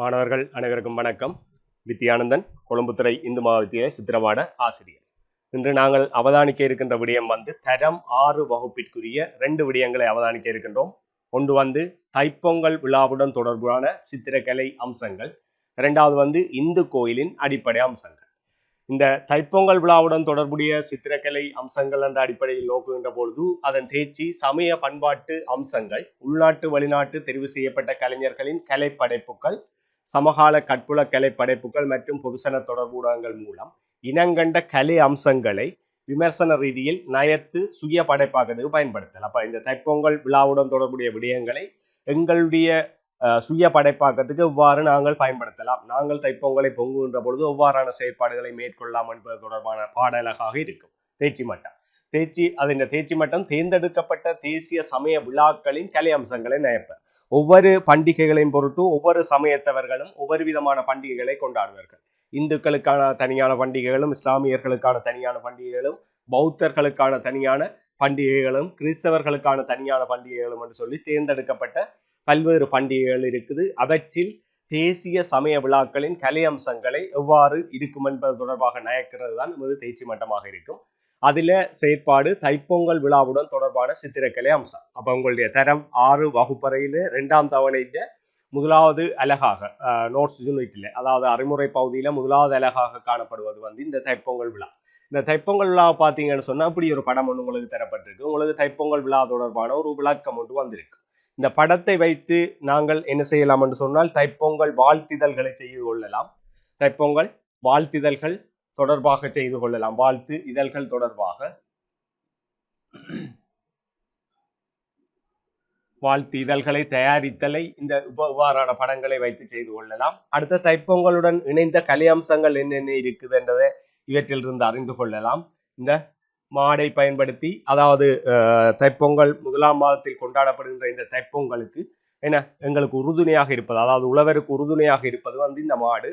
மாணவர்கள் அனைவருக்கும் வணக்கம். வித்யானந்தன், கொழும்புத்துறை இந்து மகாவித்தியாலய சித்திரவாட ஆசிரியர். இன்று நாங்கள் அவதானிக்க இருக்கின்ற விடயம் தரம் 6 வகுப்பிற்குரிய 2 விடயங்களை அவதானிக்க இருக்கின்றோம். ஒன்று தைப்பொங்கல் விழாவுடன் தொடர்பான சித்திரக்கலை அம்சங்கள், இரண்டாவது இந்து கோயிலின் அடிப்படை அம்சங்கள். இந்த தைப்பொங்கல் விழாவுடன் தொடர்புடைய சித்திரக்கலை அம்சங்கள் என்ற அடிப்படையில் நோக்குகின்ற பொழுது அதன் தேர்ச்சி சமய பண்பாட்டு அம்சங்கள், உள்நாட்டு வெளிநாட்டு தெரிவு செய்யப்பட்ட கலைஞர்களின் கலைப்படைப்புகள், சமகால கற்புல கலை படைப்புகள் மற்றும் பொதுசன தொடர்பு ஊடகங்கள் மூலம் இனங்கண்ட கலை அம்சங்களை விமர்சன ரீதியில் நயத்து சுய படைப்பாக்கத்துக்கு பயன்படுத்தல். அப்ப இந்த தைப்பொங்கல் விழாவுடன் தொடர்புடைய விடயங்களை எங்களுடைய சுய படைப்பாக்கத்துக்கு எவ்வாறு நாங்கள் பயன்படுத்தலாம், நாங்கள் தைப்பொங்கலை பொங்குகின்ற பொழுது எவ்வாறான செயற்பாடுகளை மேற்கொள்ளலாம் என்பது தொடர்பான பாடலாக இருக்கும். தேர்ச்சி மட்டம் தேர்ந்தெடுக்கப்பட்ட தேசிய சமய விழாக்களின் கலை அம்சங்களை நயப்பர். ஒவ்வொரு பண்டிகைகளையும் பொறுத்து ஒவ்வொரு சமயத்தவர்களும் ஒவ்வொரு விதமான பண்டிகைகளை கொண்டாடுவார்கள். இந்துக்களுக்கான தனியான பண்டிகைகளும், இஸ்லாமியர்களுக்கான தனியான பண்டிகைகளும், பௌத்தர்களுக்கான தனியான பண்டிகைகளும், கிறிஸ்தவர்களுக்கான தனியான பண்டிகைகளும் என்று சொல்லி தேர்ந்தெடுக்கப்பட்ட பல்வேறு பண்டிகைகள் இருக்குது. அவற்றில் தேசிய சமய விழாக்களின் கலை அம்சங்களை எவ்வாறு இருக்கும் என்பது தொடர்பாக நயக்கிறது தான் நமது தேர்ச்சி மட்டமாக இருக்கும். அதுல செயற்பாடு தைப்பொங்கல் விழாவுடன் தொடர்பான சித்திரக்கலை அம்சம். அப்ப உங்களுடைய தரம் 6 வகுப்பறையில 2ஆம் தவணையில முதலாவது அழகாக நோட்ஸ் யூனிட்ல, அதாவது அறிமுறை பகுதியில முதலாவது அழகாக காணப்படுவது இந்த தைப்பொங்கல் விழா. இந்த தைப்பொங்கல் விழா பார்த்தீங்கன்னு சொன்னா அப்படி ஒரு படம் ஒன்று உங்களுக்கு தரப்பட்டிருக்கு. உங்களுக்கு தைப்பொங்கல் விழா தொடர்பான ஒரு விளக்கம் ஒன்று வந்திருக்கு. இந்த படத்தை வைத்து நாங்கள் என்ன செய்யலாம் என்று சொன்னால் தைப்பொங்கல் வாழ்த்திதழ்களை செய்து கொள்ளலாம். தைப்பொங்கல் வாழ்த்திதழ்கள் தொடர்பாக செய்து கொள்ளலாம். வாழ்த்து இதழ்கள் தொடர்பாக வாழ்த்து இதழ்களை தயாரித்தலை இந்த இவ்வாறான படங்களை வைத்து செய்து கொள்ளலாம். அடுத்த தைப்பொங்கலுடன் இணைந்த கலை அம்சங்கள் என்னென்ன இருக்குது என்றதை இவற்றிலிருந்து அறிந்து கொள்ளலாம். இந்த மாடை பயன்படுத்தி, அதாவது தைப்பொங்கல் 1ஆம் மாதத்தில் கொண்டாடப்படுகின்ற இந்த தைப்பொங்கலுக்கு என்ன எங்களுக்கு உறுதுணையாக இருப்பது, அதாவது உழவருக்கு உறுதுணையாக இருப்பது இந்த மாடு.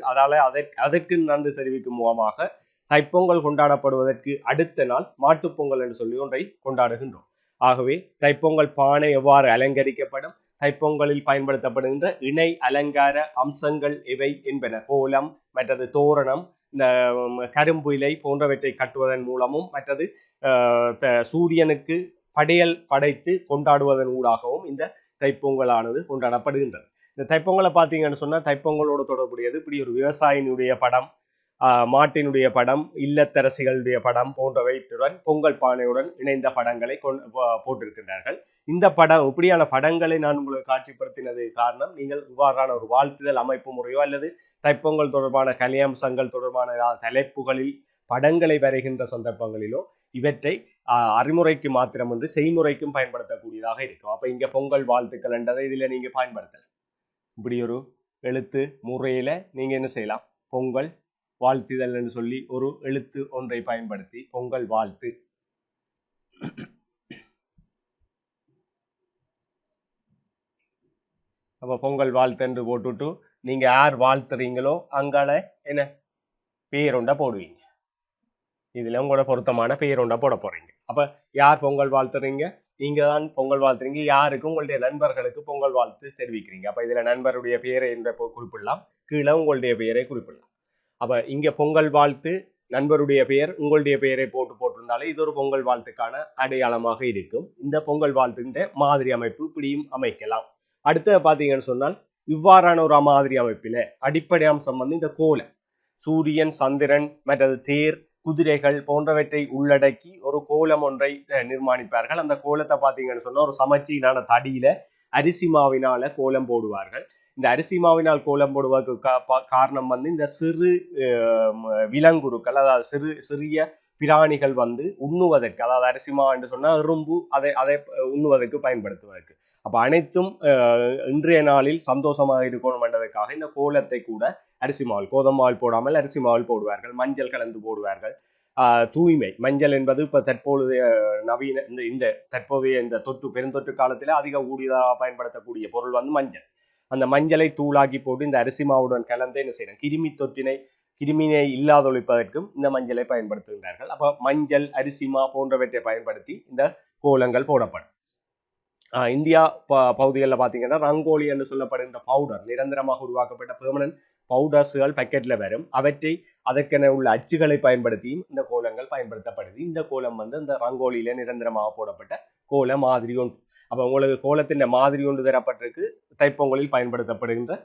அதற்கு நன்றி தெரிவிக்கும் முகமாக தைப்பொங்கல் கொண்டாடப்படுவதற்கு அடுத்த நாள் மாட்டுப்பொங்கல் என்று சொல்லி ஒன்றை கொண்டாடுகின்றோம். ஆகவே தைப்பொங்கல் பானை எவ்வாறு அலங்கரிக்கப்படும், தைப்பொங்கலில் பயன்படுத்தப்படுகின்ற இணை அலங்கார அம்சங்கள் எவை என்பன, கோலம், மற்றது தோரணம், இந்த கரும்பு இலை போன்றவற்றை கட்டுவதன் மூலமும், மற்றது சூரியனுக்கு படையல் படைத்து கொண்டாடுவதன் ஊடாகவும் இந்த தைப்பொங்கலானது கொண்டாடப்படுகின்றது. இந்த தைப்பொங்கலை பார்த்தீங்கன்னு சொன்னா தைப்பொங்கலோடு தொடர்புடையது இப்படி ஒரு விவசாயினுடைய படம், மாட்டினுடைய படம், இல்லத்தரசிகளுடைய படம் போன்றவற்றுடன் பொங்கல் பானையுடன் இணைந்த படங்களை போட்டிருக்கின்றார்கள். இந்த படம் இப்படியான படங்களை நான் உங்களுக்கு காட்சிப்படுத்தினது காரணம், நீங்கள் இவ்வாறான ஒரு வாழ்த்துதல் அமைப்பு முறையோ அல்லது தைப்பொங்கல் தொடர்பான கலையம்சங்கள் தொடர்பான தலைப்புகளில் படங்களை வரைகின்ற சந்தர்ப்பங்களிலோ இவற்றை அறிமுறைக்கு மாத்திரமின்றி செய்முறைக்கும் பயன்படுத்தக்கூடியதாக இருக்கும். அப்ப இங்க பொங்கல் வாழ்த்துக்கள் என்றதை இதுல நீங்க பயன்படுத்தலாம். இப்படி ஒரு எழுத்து முறையில நீங்க என்ன செய்யலாம், பொங்கல் வாழ்த்துதல் என்று சொல்லி ஒரு எழுத்து ஒன்றை பயன்படுத்தி பொங்கல் வாழ்த்து, அப்ப பொங்கல் வாழ்த்து என்று போட்டுட்டு நீங்க யார் வாழ்த்துறீங்களோ அங்கால என்ன பேரொண்ட போடுவீங்க. இதுல உங்களோட பொருத்தமான பேரொண்ட போட போறீங்க. அப்ப யார் பொங்கல் வாழ்த்துறீங்க, நீங்க தான் பொங்கல் வாழ்த்துறீங்க. யாருக்கு, உங்களுடைய நண்பர்களுக்கு பொங்கல் வாழ்த்து தெரிவிக்கிறீங்க. அப்ப இதுல நண்பருடைய பெயரை என்ற குறிப்பிடலாம், கீழே உங்களுடைய பெயரை குறிப்பிடலாம். அப்ப இங்க பொங்கல் வாழ்த்து, நண்பருடைய பெயர், உங்களுடைய பெயரை போட்டிருந்தாலே இது ஒரு பொங்கல் வாழ்த்துக்கான அடையாளமாக இருக்கும். இந்த பொங்கல் வாழ்த்துன்ற மாதிரி அமைப்பு இப்படியும் அமைக்கலாம். அடுத்து பாத்தீங்கன்னு சொன்னால் இவ்வாறான ஒரு மாதிரி அமைப்பில அடிப்படை அம்சம் இந்த கோலம், சூரியன், சந்திரன், மற்றது தேர், குதிரைகள் போன்றவற்றை உள்ளடக்கி ஒரு கோலம் ஒன்றை நிர்மாணிப்பார்கள். அந்த கோலத்தை பார்த்தீங்கன்னு சொன்னா ஒரு சமச்சீரான தடியில அரிசி மாவினால கோலம் போடுவார்கள். இந்த அரிசி மாவினால் கோலம் போடுவதற்கு காரணம் இந்த சிறு விலங்குருக்கள், அதாவது சிறிய பிராணிகள் உண்ணுவதற்கு, அதாவது அரிசி மாவு என்று சொன்னா எறும்பு அதை உண்ணுவதற்கு பயன்படுத்துவதற்கு. அப்ப அனைத்தும் இன்றைய நாளில் சந்தோஷமாக இருக்கணும் என்றதற்காக இந்த கோலத்தை கூட அரிசி மாவில், கோதம் மாவில் போடாமல் அரிசி மாவில் போடுவார்கள். மஞ்சள் கலந்து போடுவார்கள். தூய்மை, மஞ்சள் என்பது இப்ப தற்போதைய நவீன இந்த தற்போதைய இந்த பெருந்தொற்று காலத்துல அதிக ஊடியதாக பயன்படுத்தக்கூடிய பொருள் மஞ்சள். அந்த மஞ்சளை தூளாக்கி போட்டு இந்த அரிசி மாவுடன் கலந்து என்ன செய்யணும், கிருமியை இல்லாதொழிப்பதற்கும் இந்த மஞ்சளை பயன்படுத்துகின்றார்கள். அப்ப மஞ்சள், அரிசிமா போன்றவற்றை பயன்படுத்தி இந்த கோலங்கள் போடப்படும். இந்தியா பகுதிகளில் பார்த்தீங்கன்னா ரங்கோலி என்று சொல்லப்படுகின்ற பவுடர் நிரந்தரமாக உருவாக்கப்பட்ட பெர்மனன்ட் பவுடர்ஸ்கள் பேக்கெட்ல வரும். அவற்றை அதற்கென உள்ள அச்சுகளை பயன்படுத்தியும் இந்த கோலங்கள் பயன்படுத்தப்படுது. இந்த கோலம் வந்து இந்த ரங்கோலியில நிரந்தரமாக போடப்பட்ட கோல மாதிரி ஒன்று. அப்போ உங்களுக்கு கோலத்தின் மாதிரி ஒன்று தரப்பட்டிருக்கு தைப்பொங்கலில் பயன்படுத்தப்படுகின்ற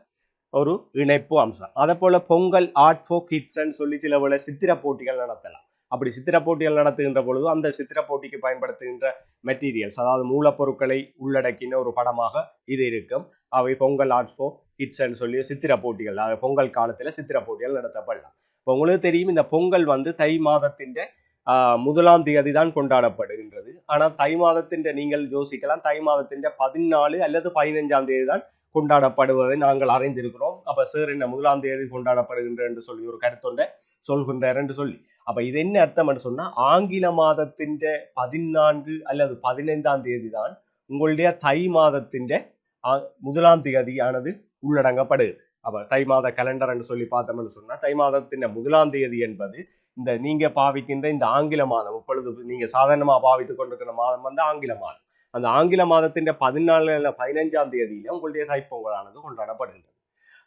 ஒரு இணைப்பு அம்சம். அதே போல பொங்கல் ஆர்ட் ஃபார் கிட்ஸ்ன்னு சொல்லி சில வேளை சித்திர போட்டிகள் நடத்தலாம். அப்படி சித்திர போட்டிகள் நடத்துகின்ற பொழுது அந்த சித்திர போட்டிக்கு பயன்படுத்துகின்ற மெட்டீரியல்ஸ், அதாவது மூலப்பொருட்களை உள்ளடக்கின ஒரு படமாக இது இருக்கும். அவை பொங்கல் ஆர்ட் ஃபார் கிட்ஸ்ன்னு சொல்லி சித்திர போட்டிகள், பொங்கல் காலத்தில் சித்திர போட்டிகள் நடத்தப்படலாம். இப்போ உங்களுக்கு தெரியும் இந்த பொங்கல் வந்து தை மாதத்தின் முதலாம் தேதி தான் கொண்டாடப்படுகின்றது. ஆனால் தை மாதத்தின் நீங்கள் யோசிக்கலாம், தை மாதத்தின் 14 அல்லது 15ஆம் தேதி தான் கொண்டாடப்படுவதை நாங்கள் அறிந்திருக்கிறோம். அப்ப சார் என்ன முதலாம் தேதி கொண்டாடப்படுகின்ற என்று சொல்லி ஒரு கருத்தொன்றை சொல்கின்றார் என்று சொல்லி, அப்ப இது என்ன அர்த்தம் என்று சொன்னா ஆங்கில மாதத்தின் 14 அல்லது 15ஆம் தேதி தான் உங்களுடைய தை மாதத்தின் முதலாம் தேதியானது உள்ளடங்கப்படுது. அப்ப தை மாத கலண்டர் என்று சொல்லி பார்த்தோம்னு சொன்னா தை மாதத்தின் முதலாம் தேதி என்பது இந்த நீங்க பாவிக்கின்ற இந்த ஆங்கில மாதம், இப்பொழுது நீங்க சாதாரணமா பாவித்துக் கொண்டிருக்கிற மாதம் வந்து ஆங்கில மாதம். அந்த ஆங்கில மாதத்தின் 14 அல்ல 15ஆம் தேதியில உங்களுடைய தைப்பொங்கலானது கொண்டாடப்படுகின்றது.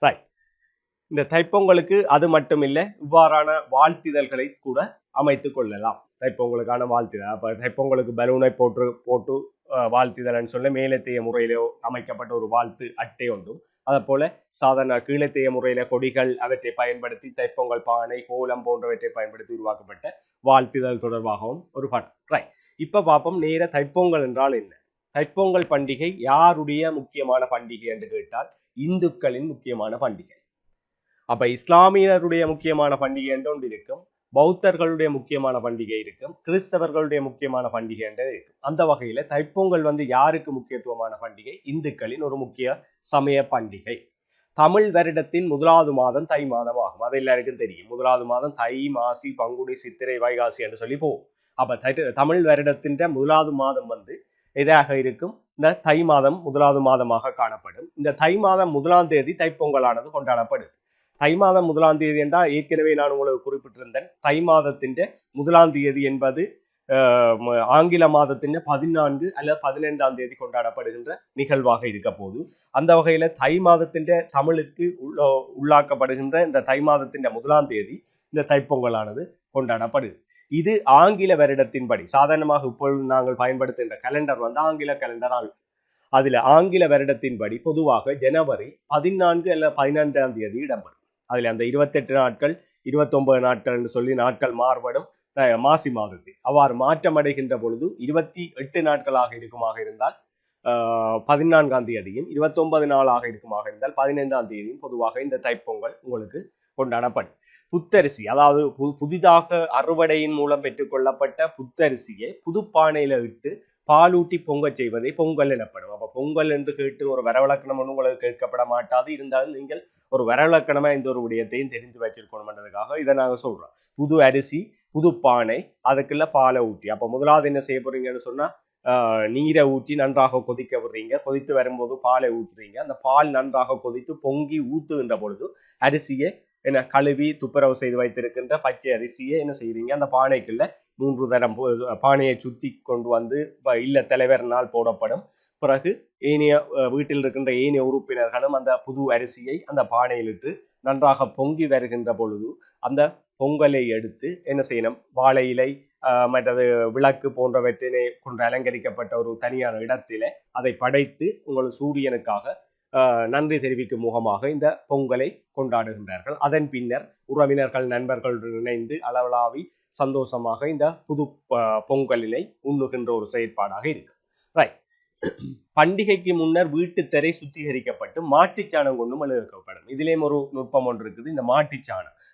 ரைட். இந்த தைப்பொங்கலுக்கு அது மட்டும் இல்லை, இவ்வாறான வாழ்த்திதழ்களை கூட அமைத்துக் கொள்ளலாம். தைப்பொங்கலுக்கான வாழ்த்திதழ், அப்ப தைப்பொங்கலுக்கு பலூனை போட்டு வாழ்த்திதழ்னு சொல்ல மேலத்தைய முறையிலோ அமைக்கப்பட்ட ஒரு வாழ்த்து அட்டை ஒன்றும், அதே போல சாதாரண கீழத்தைய முறையில கொடிகள் அவற்றை பயன்படுத்தி தைப்பொங்கல் பானை கோலம் போன்றவற்றை பயன்படுத்தி உருவாக்கப்பட்ட வாழ்த்திதழ் தொடர்பாகவும் ஒரு படம். ரைட். இப்ப பார்ப்போம் நேர தைப்பொங்கல் என்றால் என்ன. தைப்பொங்கல் பண்டிகை யாருடைய முக்கியமான பண்டிகை என்று கேட்டால் இந்துக்களின் முக்கியமான பண்டிகை. அப்ப இஸ்லாமியருடைய முக்கியமான பண்டிகை என்று ஒன்று இருக்கும், பௌத்தர்களுடைய முக்கியமான பண்டிகை இருக்கும், கிறிஸ்தவர்களுடைய முக்கியமான பண்டிகை என்று இருக்கும். அந்த வகையில தைப்பொங்கல் வந்து யாருக்கு முக்கியத்துவமான பண்டிகை? இந்துக்களின் ஒரு முக்கிய சமய பண்டிகை. தமிழ் வருடத்தின் முதலாவது மாதம் தை மாதம் ஆகும். அது எல்லாருக்கும் தெரியும். முதலாவது மாதம் தை, மாசி, பங்குனி, சித்திரை, வைகாசி என்று சொல்லி போகும். அப்ப தமிழ் வருடத்தின் முதலாவது மாதம் வந்து எதாக இருக்கும்? இந்த தை மாதம் முதலாவது மாதமாக காணப்படும். இந்த தை மாதம் முதலாம் தேதி தைப்பொங்கலானது கொண்டாடப்படுது. தை மாதம் முதலாம் தேதி என்றால் ஏற்கனவே நான் உங்களுக்கு குறிப்பிட்டிருந்தேன், தை மாதத்தின் முதலாம் தேதி என்பது ஆங்கில மாதத்தின் 14 அல்லது 15ஆம் தேதி கொண்டாடப்படுகின்ற நிகழ்வாக இருக்க போது, அந்த வகையில தை மாதத்தின் தமிழுக்கு உள்ளாக்கப்படுகின்ற இந்த தை மாதத்தின் முதலாம் தேதி இந்த தைப்பொங்கலானது கொண்டாடப்படுது. இது ஆங்கில வருடத்தின்படி, சாதாரணமாக இப்பொழுது நாங்கள் பயன்படுத்துகின்ற கலண்டர் வந்து ஆங்கில கலண்டர். அதுல ஆங்கில வருடத்தின்படி பொதுவாக ஜனவரி 14 அல்ல 15ஆம் தேதி இடம்பெறும். அதுல அந்த 28 நாட்கள் 29 நாட்கள் என்று சொல்லி நாட்கள் மாறுபடும் மாசி மாதத்தில். அவ்வாறு மாற்றமடைகின்ற பொழுது 28 நாட்களாக இருக்குமாக இருந்தால் 14ஆம் தேதியும், 29 நாளாக இருக்குமாக இருந்தால் 15ஆம் தேதியும் பொதுவாக இந்த தைப்பொங்கல் உங்களுக்கு கொண்டாடப்படும். புத்தரிசி, அதாவது புதிதாக அறுவடையின் மூலம் பெற்றுக்கொள்ளப்பட்ட புத்தரிசியை புதுப்பானையில இட்டு பாலூட்டி பொங்க செய்வதை பொங்கல் எனப்படும். அப்ப பொங்கல் என்று கேட்டு ஒரு வரவிலக்கணம் ஒன்று உங்களுக்கு கேட்கப்பட மாட்டாது. இருந்தாலும் நீங்கள் ஒரு வரவிலக்கணமா இந்த ஒரு விடயத்தையும் தெரிந்து வச்சிருக்கணும்ன்றதுக்காக இதை நாங்க சொல்றோம். புது அரிசி, புது பானை, அதுக்குள்ள பாலை ஊற்றி, அப்ப முதலாவது என்ன செய்ய போறீங்கன்னு சொன்னா நீரை ஊற்றி நன்றாக கொதிக்க விடுறீங்க. கொதித்து வரும்போது பாலை ஊற்றுறீங்க. அந்த பால் நன்றாக கொதித்து பொங்கி ஊத்துகின்ற பொழுது அரிசியை என்ன கழுவி துப்புரவு செய்து வைத்திருக்கின்ற பச்சை அரிசியை என்ன செய்யறீங்க, அந்த பானைக்குள்ள 3 தரம் பானையை சுத்தி கொண்டு வந்து இல்ல தலைவரினால் போடப்படும். பிறகு ஏனைய வீட்டில் இருக்கின்ற ஏனைய உறுப்பினர்களும் அந்த புது அரிசியை அந்த பானையில் இட்டு நன்றாக பொங்கி வருகின்ற பொழுது அந்த பொங்கலை எடுத்து என்ன செய்யணும், வாழை இலை மற்றது விளக்கு போன்றவற்றினை கொண்டு அலங்கரிக்கப்பட்ட ஒரு தனியான இடத்தில அதை படைத்து உங்கள் சூரியனுக்காக நன்றி தெரிவிக்கும் முகமாக இந்த பொங்கலை கொண்டாடுகின்றார்கள். அதன் பின்னர் உறவினர்கள் நண்பர்களுடன் இணைந்து அளவலாவி சந்தோஷமாக இந்த புது பொங்கலினை உண்ணுகின்ற ஒரு செயற்பாடாக இருக்கு. ரைட். பண்டிகைக்கு முன்னர் வீட்டு திரை சுத்திகரிக்கப்பட்டு மாட்டுச்சாணம் கொண்டு மெழுகப்படும். இதுலேயும் ஒரு நுட்பம் ஒன்று இருக்குது. இந்த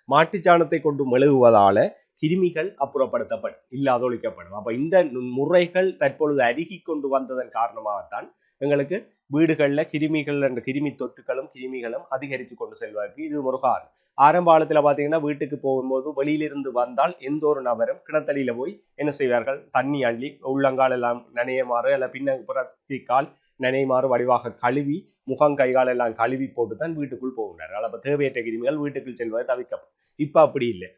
மாட்டுச்சாணத்தை கொண்டு மெழுகுவதால கிருமிகள் அப்புறப்படுத்தப்படும், இல்லாத ஒழிக்கப்படும். அப்ப இந்த முறைகள் தற்பொழுது அருகி கொண்டு வந்ததன் காரணமாகத்தான் எங்களுக்கு வீடுகளில் கிருமிகள் என்ற கிருமி தொற்றுகளும் கிருமிகளும் அதிகரித்து கொண்டு செல்வதற்கு இது ஒரு காரணம். ஆரம்ப காலத்துல பாத்தீங்கன்னா வீட்டுக்கு போகும்போது வெளியிலிருந்து வந்தால் எந்த ஒரு நபரும் கிணத்தடியில போய் என்ன செய்வார்கள், தண்ணி அள்ளி உள்ளங்கால் எல்லாம் நனையமாறு அல்ல பின்னப்புறத்திக்கால் நனையுமாறு வடிவாக கழுவி முகம் கைகால் எல்லாம் கழுவி போட்டு தான் வீட்டுக்குள் போகின்றார்கள். அப்ப தேவையற்ற கிருமிகள் வீட்டுக்குள் செல்வதை தவிர்க்கப்படும். இப்ப அப்படி இல்லை,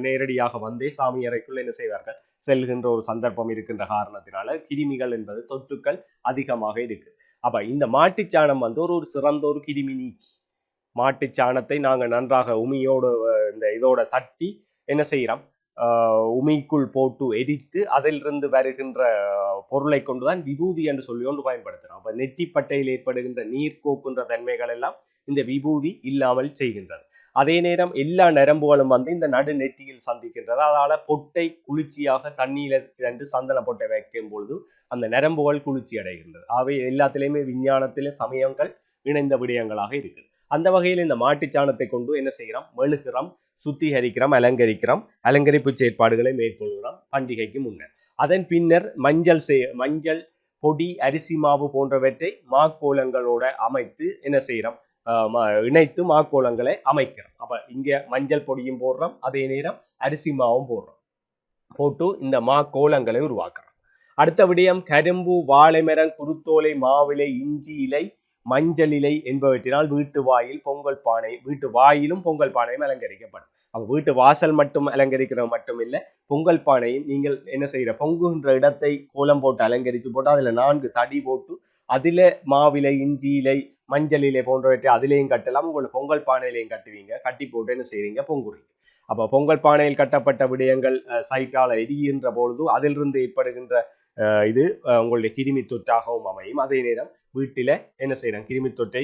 நேரடியாக வந்தே சாமி அறைக்குள் என்ன செய்வார்கள் செல்கின்ற ஒரு சந்தர்ப்பம் இருக்கின்ற காரணத்தினால கிருமிகள் என்பது தொற்றுக்கள் அதிகமாக இருக்கு. அப்ப இந்த மாட்டுச்சாணம் வந்து ஒரு சிறந்த ஒரு கிருமி நீக்கி. மாட்டுச்சாணத்தை நாங்க நன்றாக உமியோடு இந்த இதோட தட்டி என்ன செய்யறோம், உமிக்குள் போட்டு எரித்து அதிலிருந்து வருகின்ற பொருளை கொண்டுதான் விபூதி என்று சொல்லி ஒன்று பயன்படுத்துறோம். அப்ப நெட்டிப்பட்டையில் ஏற்படுகின்ற நீர் கோக்குன்ற தன்மைகள் எல்லாம் இந்த விபூதி இல்லாமல் செய்கின்றது. அதே நேரம் எல்லா நரம்புகளும் வந்து இந்த நடு நெற்றியில் சந்திக்கின்றது. அதனால பொட்டை குளிர்ச்சியாக தண்ணீர இரண்டு சந்தன பொட்டை வைக்கும் பொழுது அந்த நரம்புகள் குளிர்ச்சி அடைகின்றது. அவை எல்லாத்திலையுமே விஞ்ஞானத்திலே சமயங்கள் இணைந்த விடயங்களாக இருக்குது. அந்த வகையில் இந்த மாட்டுச்சாணத்தை கொண்டு என்ன செய்கிறோம், மெழுகிறோம், சுத்திகரிக்கிறோம், அலங்கரிக்கிறோம், அலங்கரிப்பு செயற்பாடுகளை மேற்கொள்கிறோம் பண்டிகைக்கு முன்னர். அதன் பின்னர் மஞ்சள் பொடி, அரிசி மாவு போன்றவற்றை மாக்கோலங்களோட அமைத்து என்ன செய்யறோம், இணைத்து மாக்கோலங்களை அமைக்கிறோம். அப்ப இங்க மஞ்சள் பொடியும் போடுறோம், அதே நேரம் அரிசி மாவும் போடுறோம், போட்டு இந்த மாக்கோலங்களை உருவாக்குறோம். அடுத்த விடயம் கரும்பு, வாழை மரம், குருத்தோலை, மாவிலை, இஞ்சி இலை, மஞ்சள் இலை என்பவற்றினால் வீட்டு வாயில் பொங்கல் பானை, வீட்டு வாயிலும் பொங்கல் பானையும் அலங்கரிக்கப்படும். அப்ப வீட்டு வாசல் மட்டும் அலங்கரிக்கிறது மட்டும் இல்லை, பொங்கல் பானையும் நீங்கள் என்ன செய்யற, பொங்குகின்ற இடத்தை கோலம் போட்டு அலங்கரித்து போட்டு அதுல 4 தடி போட்டு அதில மாவிலை, இஞ்சி இலை, மஞ்சள் இலை போன்றவற்றை அதிலையும் கட்டலாம். உங்களுக்கு பொங்கல் பானையிலையும் கட்டுவீங்க, கட்டி போட்டு என்ன செய்வீங்க, பொங்குறீங்க. அப்ப பொங்கல் பானையில் கட்டப்பட்ட விடயங்கள் சைட்டால எரிகின்ற பொழுது அதிலிருந்து ஏற்படுகின்ற இது உங்களுடைய கிருமி தொற்றாகவும் அமையும். அதே நேரம் வீட்டில என்ன செய்யறோம், கிருமி தொற்றை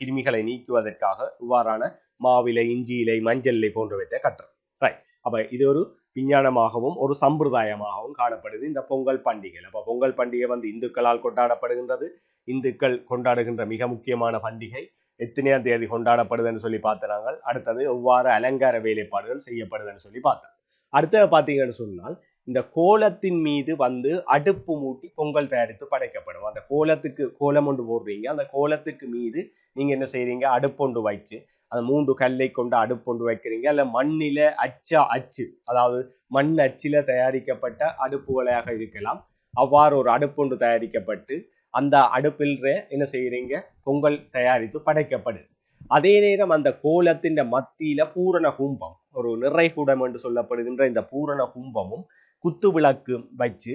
கிருமிகளை நீக்குவதற்காக இவ்வாறான மாவிலை, இஞ்சி இலை, மஞ்சள் இலை போன்றவற்றை கட்டுறோம். ரைட். அப்ப இது ஒரு விஞ்ஞானமாகவும் ஒரு சம்பிரதாயமாகவும் காணப்படுது இந்த பொங்கல் பண்டிகை. அப்ப பொங்கல் பண்டிகை வந்து இந்துக்களால் கொண்டாடப்படுகின்றது. இந்துக்கள் கொண்டாடுகின்ற மிக முக்கியமான பண்டிகை. எத்தனையாம் தேதி கொண்டாடப்படுதுன்னு சொல்லி பார்த்தாங்க. அடுத்தது எவ்வாறு அலங்கார வேலைப்பாடுகள் செய்யப்படுதுன்னு சொல்லி பார்த்தோம். அடுத்தது பார்த்தீங்கன்னு சொன்னால் இந்த கோலத்தின் மீது வந்து அடுப்பு மூட்டி பொங்கல் தயாரித்து படைக்கப்படும். அந்த கோலத்துக்கு கோலம் ஒன்று போடுறீங்க, அந்த கோலத்துக்கு மீது நீங்க என்ன செய்றீங்க, அடுப்பொண்டு வச்சு அந்த 3 கல்லை கொண்டு அடுப்பொண்டு வைக்கிறீங்க. அல்ல மண்ணில அச்சு, அதாவது மண் அச்சில தயாரிக்கப்பட்ட அடுப்புகளாக இருக்கலாம். அவ்வாறு ஒரு அடுப்பொண்டு தயாரிக்கப்பட்டு அந்த அடுப்பில் என்ன செய்யறீங்க, பொங்கல் தயாரித்து படைக்கப்படுது. அதே நேரம் அந்த கோலத்தின் மத்தியில பூரண கும்பம், ஒரு நிறைகுடம் என்று சொல்லப்படுகின்ற இந்த பூரண கும்பமும் குத்து விளக்கு வச்சு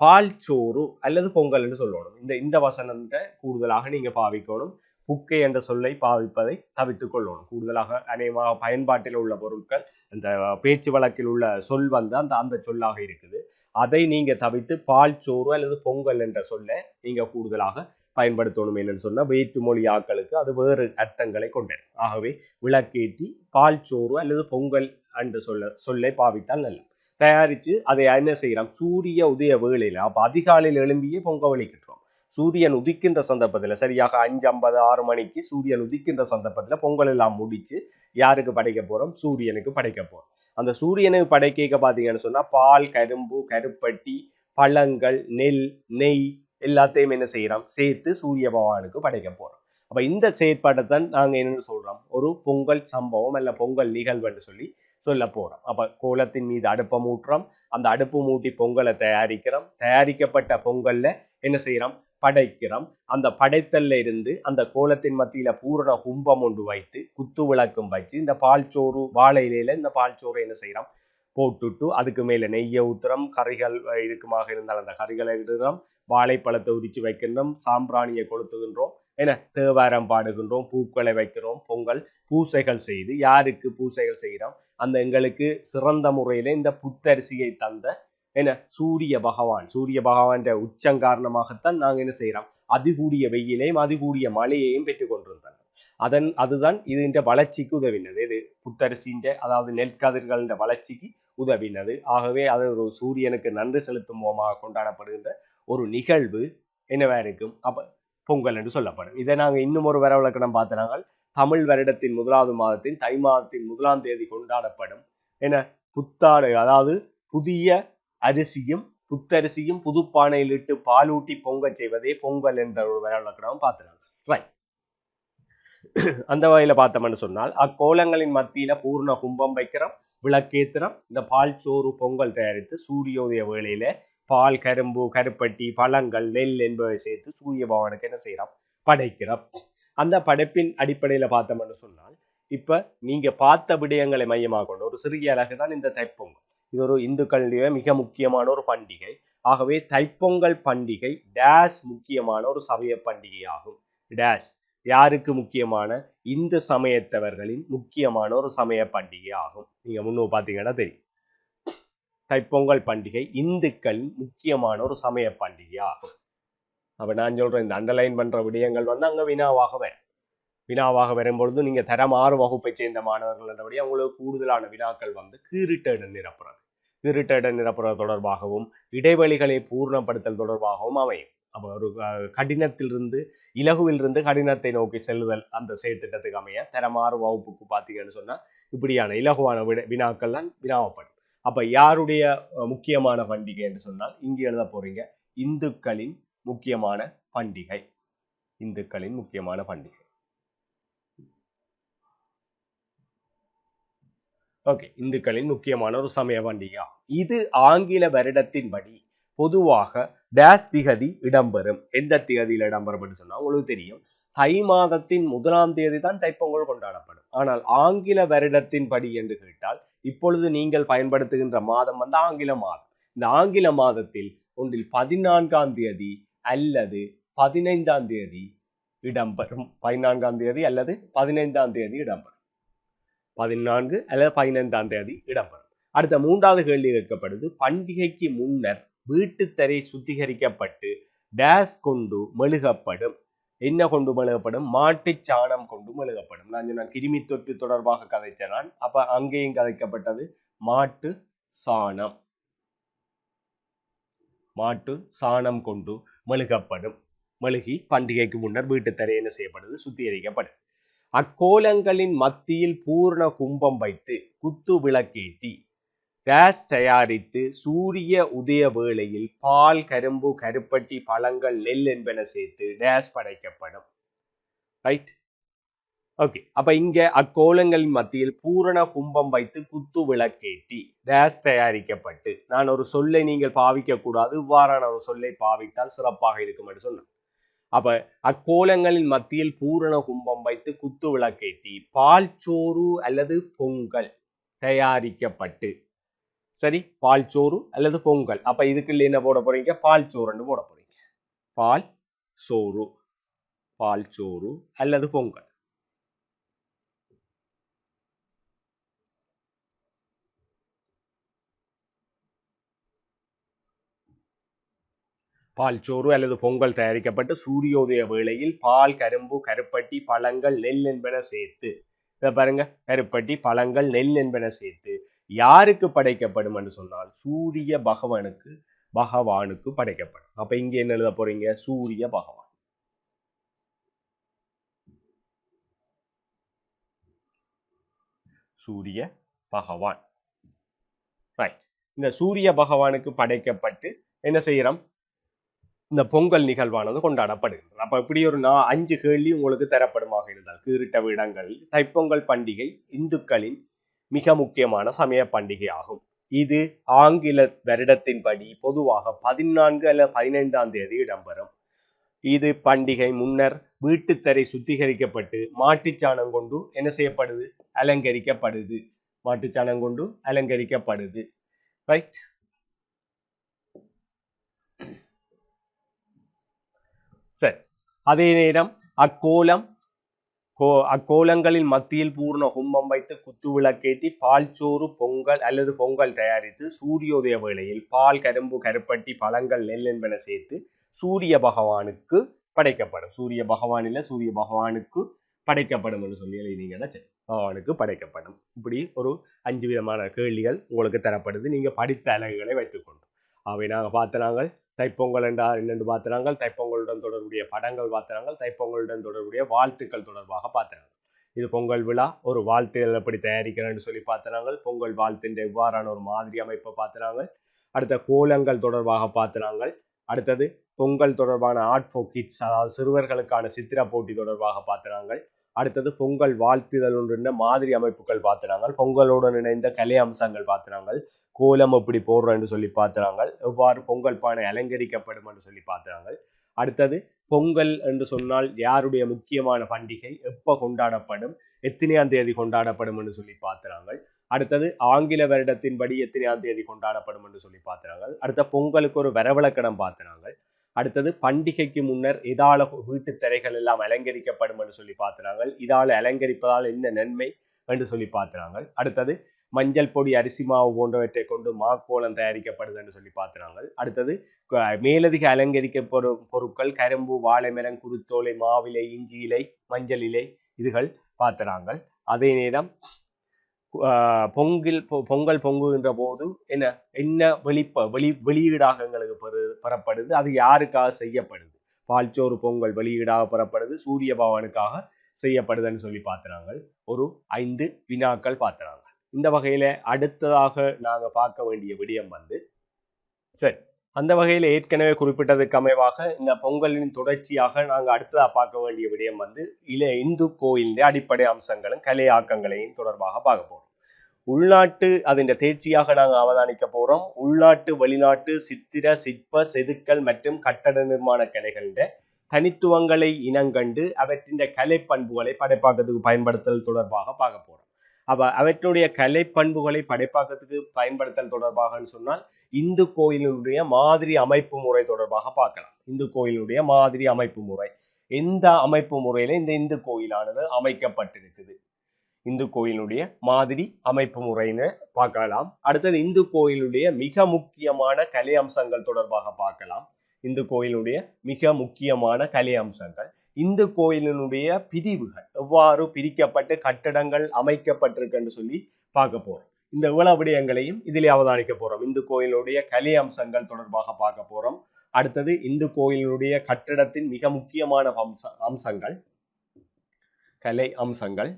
பால் சோறு அல்லது பொங்கல் என்று சொல்லணும். இந்த வசனத்தை கூடுதலாக நீங்க பாவிக்கணும். புக்கை என்ற சொல்லை பாவிப்பதை தவிர்த்துக் கொள்ளணும். கூடுதலாக அநேகமாக பயன்பாட்டில் உள்ள பொருட்கள் இந்த பேச்சு வழக்கில் உள்ள சொல் வந்து அந்த சொல்லாக இருக்குது. அதை நீங்க தவிர்த்து பால் சோறு அல்லது பொங்கல் என்ற சொல்லை நீங்க கூடுதலாக பயன்படுத்தணும். என்னன்னு சொன்னா வேற்றுமொழி ஆக்களுக்கு அது வேறு அர்த்தங்களை கொண்டது. ஆகவே விளக்கேற்றி பால் சோறு அல்லது பொங்கல் என்று சொல்லை பாவித்தால் நல்லது. தயாரித்து அதை என்ன செய்யறோம், சூரிய உதய வேளையில, அப்ப அதிகாலையில் எழும்பியே பொங்க வலிக்கிட்டோம். சூரியன் உதிக்கின்ற சந்தர்ப்பத்தில் சரியாக 5:50 6 மணிக்கு சூரியன் உதிக்கின்ற சந்தர்ப்பத்தில் பொங்கல் எல்லாம் முடிச்சு யாருக்கு படைக்க போறோம், சூரியனுக்கு படைக்க போறோம். அந்த சூரியனுக்கு படைக்க பார்த்தீங்கன்னு சொன்னா பால், கரும்பு, கருப்பட்டி, பழங்கள், நெல், நெய் எல்லாத்தையும் என்ன செய்யறோம் சேர்த்து சூரிய பகவானுக்கு படைக்க போறோம். அப்ப இந்த செயற்பாட்டை தான் நாங்க என்னன்னு சொல்றோம், ஒரு பொங்கல் சம்பவம் அல்ல பொங்கல் நிகழ்வுன்னு சொல்லி சொல்ல போறோம். அப்ப கோலத்தின் மீது அடுப்பை மூட்டுறோம், அந்த அடுப்பு மூட்டி பொங்கலை தயாரிக்கிறோம். தயாரிக்கப்பட்ட பொங்கல்ல என்ன செய்யறோம், படைக்கிறோம். அந்த படைத்தல்ல இருந்து அந்த கோலத்தின் மத்தியில பூரண கும்பம் ஒன்று வைத்து குத்து விளக்கும் வச்சு இந்த பால் சோறு வாழை இலையில இந்த பால் சோறு என்ன செய்யறோம் போட்டுட்டு அதுக்கு மேல நெய்யை ஊத்துறோம். கறிகள் இருக்குமாக இருந்தால் அந்த கறிகளை இடுறோம். வாழைப்பழத்தை உரிச்சு வைக்கின்றோம், சாம்பிராணியை கொளுத்துகின்றோம், என்ன தேவாரம் பாடுகின்றோம், பூக்களை வைக்கிறோம். பொங்கல் பூசைகள் செய்து யாருக்கு பூசைகள் செய்கிறோம், அந்த எங்களுக்கு சிறந்த முறையில இந்த புத்தரிசியை தந்த என்ன சூரிய பகவான் உச்சம் காரணமாகத்தான் நாங்க என்ன செய்யறோம், அதிகூடிய வெயிலையும் அதிகூடிய மழையையும் பெற்றுக் கொண்டிருந்தோம். அதுதான் இது வளர்ச்சிக்கு உதவினது. இது புத்தரிசின் அதாவது நெற்கதிர்களின் வளர்ச்சிக்கு உதவினது. ஆகவே அது ஒரு சூரியனுக்கு நன்றி செலுத்தும் முகமாக கொண்டாடப்படுகின்ற ஒரு நிகழ்வு என்னவா இருக்கும், அப்ப பொங்கல் என்று சொல்லப்படும். இதை நாங்கள் இன்னும் ஒரு வரவிலக்கணம் பார்த்தனாங்கள் தமிழ் வருடத்தின் 1வது மாதத்தின் தை மாதத்தின் 1ஆம் தேதி கொண்டாடப்படும் என புத்தாடை, அதாவது புதிய அரிசியும் புத்தரிசியும் புதுப்பானையில் இட்டு பாலூட்டி பொங்கல் செய்வதே பொங்கல் என்ற ஒரு வரவிலக்கணம் பார்த்தனாங்க. ரைட். அந்த வகையில பார்த்தோம்னு சொன்னால் அக்கோலங்களின் மத்தியில பூர்ண கும்பம் வைக்கிறோம், விளக்கேத்திரம், இந்த பால் சோறு பொங்கல் தயாரித்து சூரியோதய வேளையில பால், கரும்பு, கருப்பட்டி, பழங்கள், நெல் என்பவை சேர்த்து சூரிய பகவானுக்கு என்ன செய்யறோம், படைக்கிறோம். அந்த படைப்பின் அடிப்படையில பார்த்தோம்னு சொன்னால் இப்ப நீங்க பார்த்த விடயங்களை மையமாக கொண்டு ஒரு சிறிய அழகு தான் இந்த தைப்பொங்கல். இது ஒரு இந்துக்களுடைய மிக முக்கியமான ஒரு பண்டிகை. ஆகவே தைப்பொங்கல் பண்டிகை டேஸ் முக்கியமான ஒரு சமய பண்டிகை ஆகும். டேஸ் யாருக்கு முக்கியமான, இந்து சமயத்தவர்களின் முக்கியமான ஒரு சமய பண்டிகை ஆகும். நீங்க முன்னு பாத்தீங்கன்னா தெரியும், தைப்பொங்கல் பண்டிகை இந்துக்களின் முக்கியமான ஒரு சமய பண்டிகை ஆகும். அப்ப நான் சொல்றேன், இந்த அண்டர்லைன் பண்ற விடயங்கள் வந்து அங்க வினாவாக வரும்பொழுது நீங்க தரம் 6 வகுப்பை சேர்ந்த மாணவர்கள் என்றபடியே உங்களுக்கு கூடுதலான வினாக்கள் வந்து கீறிட்ட நிரப்புறது தொடர்பாகவும் இடைவெளிகளை பூர்ணப்படுத்தல் தொடர்பாகவும் அமையும். அப்போ ஒரு கடினத்திலிருந்து இலகுவிலிருந்து கடினத்தை நோக்கி செல்லுதல் அந்த செயற்திட்டத்துக்கு அமைய தரம் 6 வகுப்புக்கு பார்த்தீங்கன்னு சொன்னா இப்படியான இலகுவான வினாக்கள் தான் வினாவப்படும். அப்ப யாருடைய முக்கியமான பண்டிகை என்று சொன்னால் இங்கு எழுத போறீங்க, இந்துக்களின் முக்கியமான பண்டிகை. இந்துக்களின் முக்கியமான பண்டிகை. ஓகே, இந்துக்களின் முக்கியமான ஒரு சமய பண்டிகை. இது ஆங்கில வருடத்தின்படி பொதுவாக டேஸ் திகதி இடம்பெறும். எந்த திகதியில் இடம்பெறும் என்று சொன்னா உங்களுக்கு தெரியும், தை மாதத்தின் 1ஆம் தேதி தான் தைப்பொங்கல் கொண்டாடப்படும். ஆனால் ஆங்கில வருடத்தின் படி என்று கேட்டால் இப்பொழுது நீங்கள் பயன்படுத்துகின்ற மாதம் வந்து ஆங்கில மாதம். இந்த ஆங்கில மாதத்தில் ஒன்றில் 14ஆம் தேதி அல்லது 15ஆம் தேதி இடம்பெறும். 14ஆம் தேதி அல்லது 15ஆம் தேதி இடம்பெறும். 14 அல்லது 15ஆம் தேதி இடம்பெறும். அடுத்த 3வது கேள்வி கேட்கப்படுது, பண்டிகைக்கு முன்னர் வீட்டுத்தரை சுத்திகரிக்கப்பட்டு டேஸ் கொண்டு மெழுகப்படும். என்ன கொண்டு மெழுகப்படும்? மாட்டு சாணம் கொண்டு மெழுகப்படும். நான் கிருமி தொற்று தொடர்பாக கதைச்சேன். அப்ப அங்கேயும் கதைக்கப்பட்டது மாட்டு சாணம். மாட்டு சாணம் கொண்டு மெழுகப்படும். மெழுகி பண்டிகைக்கு முன்னர் வீட்டுத்தரை என்ன செய்யப்படுது? சுத்திகரிக்கப்படும். அக்கோலங்களின் மத்தியில் பூர்ண கும்பம் வைத்து குத்து விளக்கேற்றி டேஸ் தயாரித்து சூரிய உதய வேளையில் பால், கரும்பு, கருப்பட்டி, பழங்கள், நெல் என்பன சேர்த்து டேஸ் படைக்கப்படும். ரைட். ஓகே, அப்ப இங்க அக்கோலங்களின் மத்தியில் பூரண கும்பம் வைத்து குத்து விளக்கேற்றி டேஸ் தயாரிக்கப்பட்டு, நான் ஒரு சொல்லை நீங்கள் பாவிக்க கூடாது, இவ்வாறான ஒரு சொல்லை பாவித்தால் சிறப்பாக இருக்கும் என்று சொன்னேன். அப்ப அக்கோலங்களின் மத்தியில் பூரண கும்பம் வைத்து குத்து விளக்கேற்றி பால் சோறு அல்லது பொங்கல் தயாரிக்கப்பட்டு, சரி, பால் சோறு அல்லது பொங்கல். அப்ப இதுக்குள்ள என்ன போட போறீங்க? பால் சோறுன்னு போட போறீங்க. பால் சோறு அல்லது பொங்கல். பால் சோறு அல்லது பொங்கல் தயாரிக்கப்பட்டு சூரியோதய வேளையில் பால், கரும்பு, கருப்பட்டி, பழங்கள், நெல் என்பன சேர்த்து, இதை பாருங்க, கருப்பட்டி, பழங்கள், நெல் என்பன சேர்த்து யாருக்கு படைக்கப்படும் என்று சொன்னால் சூரிய பகவானுக்கு படைக்கப்படும். அப்ப இங்க என்ன எழுத போறீங்க? சூரிய பகவான். சூரிய பகவான். ரைட். இந்த சூரிய பகவானுக்கு படைக்கப்பட்டு என்ன செய்யறோம்? இந்த பொங்கல் நிகழ்வானது கொண்டாடப்படுகிறது. அப்ப இப்படி ஒரு 5 கேள்வி உங்களுக்கு தரப்படுமாக இருந்தால் கீறிட்ட இடங்களில் தைப்பொங்கல் பண்டிகை இந்துக்களின் மிக முக்கியமான சமய பண்டிகை ஆகும். இது ஆங்கில வருடத்தின்படி பொதுவாக 14 அல்லது 15ஆம் தேதி இடம்பெறும். இது பண்டிகை முன்னர் வீட்டுத்தரை சுத்திகரிக்கப்பட்டு மாட்டுச்சாணம் கொண்டு என்ன செய்யப்படுது? அலங்கரிக்கப்படுது. மாட்டுச்சாணம் கொண்டு அலங்கரிக்கப்படுது. ரைட். சரி, அதே நேரம் அக்கோலங்களின் மத்தியில் பூர்ண கும்பம் வைத்து குத்து விளக்கேற்றி பால் சோறு பொங்கல் அல்லது பொங்கல் தயாரித்து சூரியோதய வேளையில் பால், கரும்பு, கருப்பட்டி, பழங்கள், நெல் என்பன சேர்த்து சூரிய பகவானுக்கு படைக்கப்படும். சூரிய பகவானுக்கு படைக்கப்படும் என்று சொல்லி எழுதினீங்கன்னா சரி, பகவானுக்கு படைக்கப்படும். இப்படி ஒரு 5 விதமான கேள்விகள் உங்களுக்கு தரப்படுது. நீங்க படித்த அலகுகளை வைத்துக்கொண்டு அவை நாங்கள் பார்த்தாங்கள். தைப்பொங்கல் என்றால் என்னென்று பார்த்தாங்கள். தைப்பொங்கலுடன் தொடர்புடைய படங்கள் பார்த்தாங்கள். தைப்பொங்கலுடன் தொடர்புடைய வாழ்த்துக்கள் தொடர்பாக பார்த்தாங்கள். இது பொங்கல் விழா, ஒரு வாழ்த்துகள் எப்படி தயாரிக்கிறேன்னு சொல்லி பார்த்தாங்கள். பொங்கல் வாழ்த்தின் இவ்வாறான ஒரு மாதிரி அமைப்பை பார்த்தாங்கள். அடுத்த கோலங்கள் தொடர்பாக பார்த்தாங்கள். அடுத்தது பொங்கல் தொடர்பான ஆர்ட் ஃபார் கிட்ஸ், அதாவது சிறுவர்களுக்கான சித்திர போட்டி தொடர்பாக பார்த்துனாங்க. அடுத்தது பொங்கல் வாழ்த்துதல் ஒன்று மாதிரி அமைப்புகள் பார்த்துனாங்க. பொங்கலுடன் இணைந்த கலை அம்சங்கள் பார்த்துனாங்க. கோலம் எப்படி போடுறோன்னு சொல்லி பார்த்துனாங்க. எவ்வாறு பொங்கல் பானை அலங்கரிக்கப்படும் என்று சொல்லி பார்த்துனாங்க. அடுத்தது பொங்கல் என்று சொன்னால் யாருடைய முக்கியமான பண்டிகை, எப்போ கொண்டாடப்படும், எத்தனையாம் தேதி கொண்டாடப்படும் என்று சொல்லி பார்த்துனாங்க. அடுத்தது ஆங்கில வருடத்தின்படி எத்தனையாம் தேதி கொண்டாடப்படும் என்று சொல்லி பார்த்துனாங்க. அடுத்த பொங்கலுக்கு ஒரு வரவிலக்கணம் பார்த்துனாங்க. அடுத்தது பண்டிகைக்கு முன்னர் இதால வீட்டு திரைகள் எல்லாம் அலங்கரிக்கப்படும் என்று சொல்லி பார்த்துனாங்க. இதால அலங்கரிப்பதால் என்ன நன்மை என்று சொல்லி பார்த்துனாங்க. அடுத்தது மஞ்சள் பொடி, அரிசி மாவு போன்றவற்றை கொண்டு மாக்கோலம் தயாரிக்கப்படுது என்று சொல்லி பார்த்துனாங்க. அடுத்தது மேலதிக அலங்கரிக்கப்படும் பொருட்கள் கரும்பு, வாழை மரம், குருத்தோலை, மாவிலை, இஞ்சி இலை, மஞ்சள் இலை, இதுகள் பார்த்துனாங்க. அதே நேரம் பொங்கல் பொங்குகின்ற போது என்ன வெளியீடாக எங்களுக்கு பெறப்படுது, அது யாருக்காக செய்யப்படுது? பால்சோறு பொங்கல் வெளியீடாக பெறப்படுது, சூரிய பகவானுக்காக செய்யப்படுதுன்னு சொல்லி பார்த்துறாங்க. ஒரு 5 வினாக்கள் பார்த்துறாங்க. இந்த வகையில அடுத்ததாக நாங்க பார்க்க வேண்டிய விடயம் சரி, அந்த வகையில ஏற்கனவே குறிப்பிட்டதுக்கு அமைவாக இந்த பொங்கலின் தொடர்ச்சியாக நாங்க அடுத்ததாக பார்க்க வேண்டிய விடயம் இந்து கோயிலின் அடிப்படை அம்சங்களும் கலை ஆக்கங்களையும் தொடர்பாக பார்க்க போறோம். உள்நாட்டு அதன் தேர்ச்சியாக நாங்கள் அவதானிக்க போறோம். உள்நாட்டு வெளிநாட்டு சித்திர, சிற்ப, செதுக்கல் மற்றும் கட்டட நிர்மாண கலைகளின் தனித்துவங்களை இனங்கண்டு அவற்றின் கலை பண்புகளை படைப்பாக்கத்துக்கு பயன்படுத்தல் தொடர்பாக பார்க்க போறோம். அவற்றுடைய கலை பண்புகளை படைப்பாக்கத்துக்கு பயன்படுத்தல் தொடர்பாக சொன்னால் இந்து கோயிலுடைய மாதிரி அமைப்பு முறை தொடர்பாக பார்க்கலாம். இந்து கோயிலுடைய மாதிரி அமைப்பு முறை, எந்த அமைப்பு முறையில இந்த இந்து கோயிலானது அமைக்கப்பட்டிருக்குது, இந்து கோயிலுடைய மாதிரி அமைப்பு முறைன்னு பார்க்கலாம். அடுத்தது இந்து கோயிலுடைய மிக முக்கியமான கலை அம்சங்கள் தொடர்பாக பார்க்கலாம். இந்து கோயிலுடைய மிக முக்கியமான கலை அம்சங்கள், இந்து கோயிலினுடைய பிரிவுகள் எவ்வாறு பிரிக்கப்பட்டு கட்டடங்கள் அமைக்கப்பட்டிருக்குன்னு சொல்லி பார்க்க போறோம். இந்த இவ்வளவு விடயங்களையும் இதிலே அவதானிக்க போறோம். இந்து கோயிலுடைய கலை அம்சங்கள் தொடர்பாக பார்க்க போறோம். அடுத்தது இந்து கோயிலுடைய கட்டடத்தின் மிக முக்கியமான அம்சங்கள், கலை அம்சங்கள்.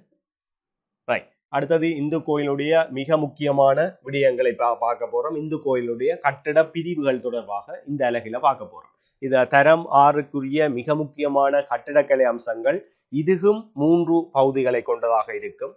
அடுத்தது இந்து கோயிலுடைய மிக முக்கியமான விடயங்களை பார்க்க போறோம். இந்து கோயிலுடைய கட்டட பிரிவுகள் தொடர்பாக இந்த அலகில பார்க்க போறோம். இத தரம் 6க்குரிய மிக முக்கியமான கட்டடக்கலை அம்சங்கள். இதுவும் 3 பகுதிகளை கொண்டதாக இருக்கும்.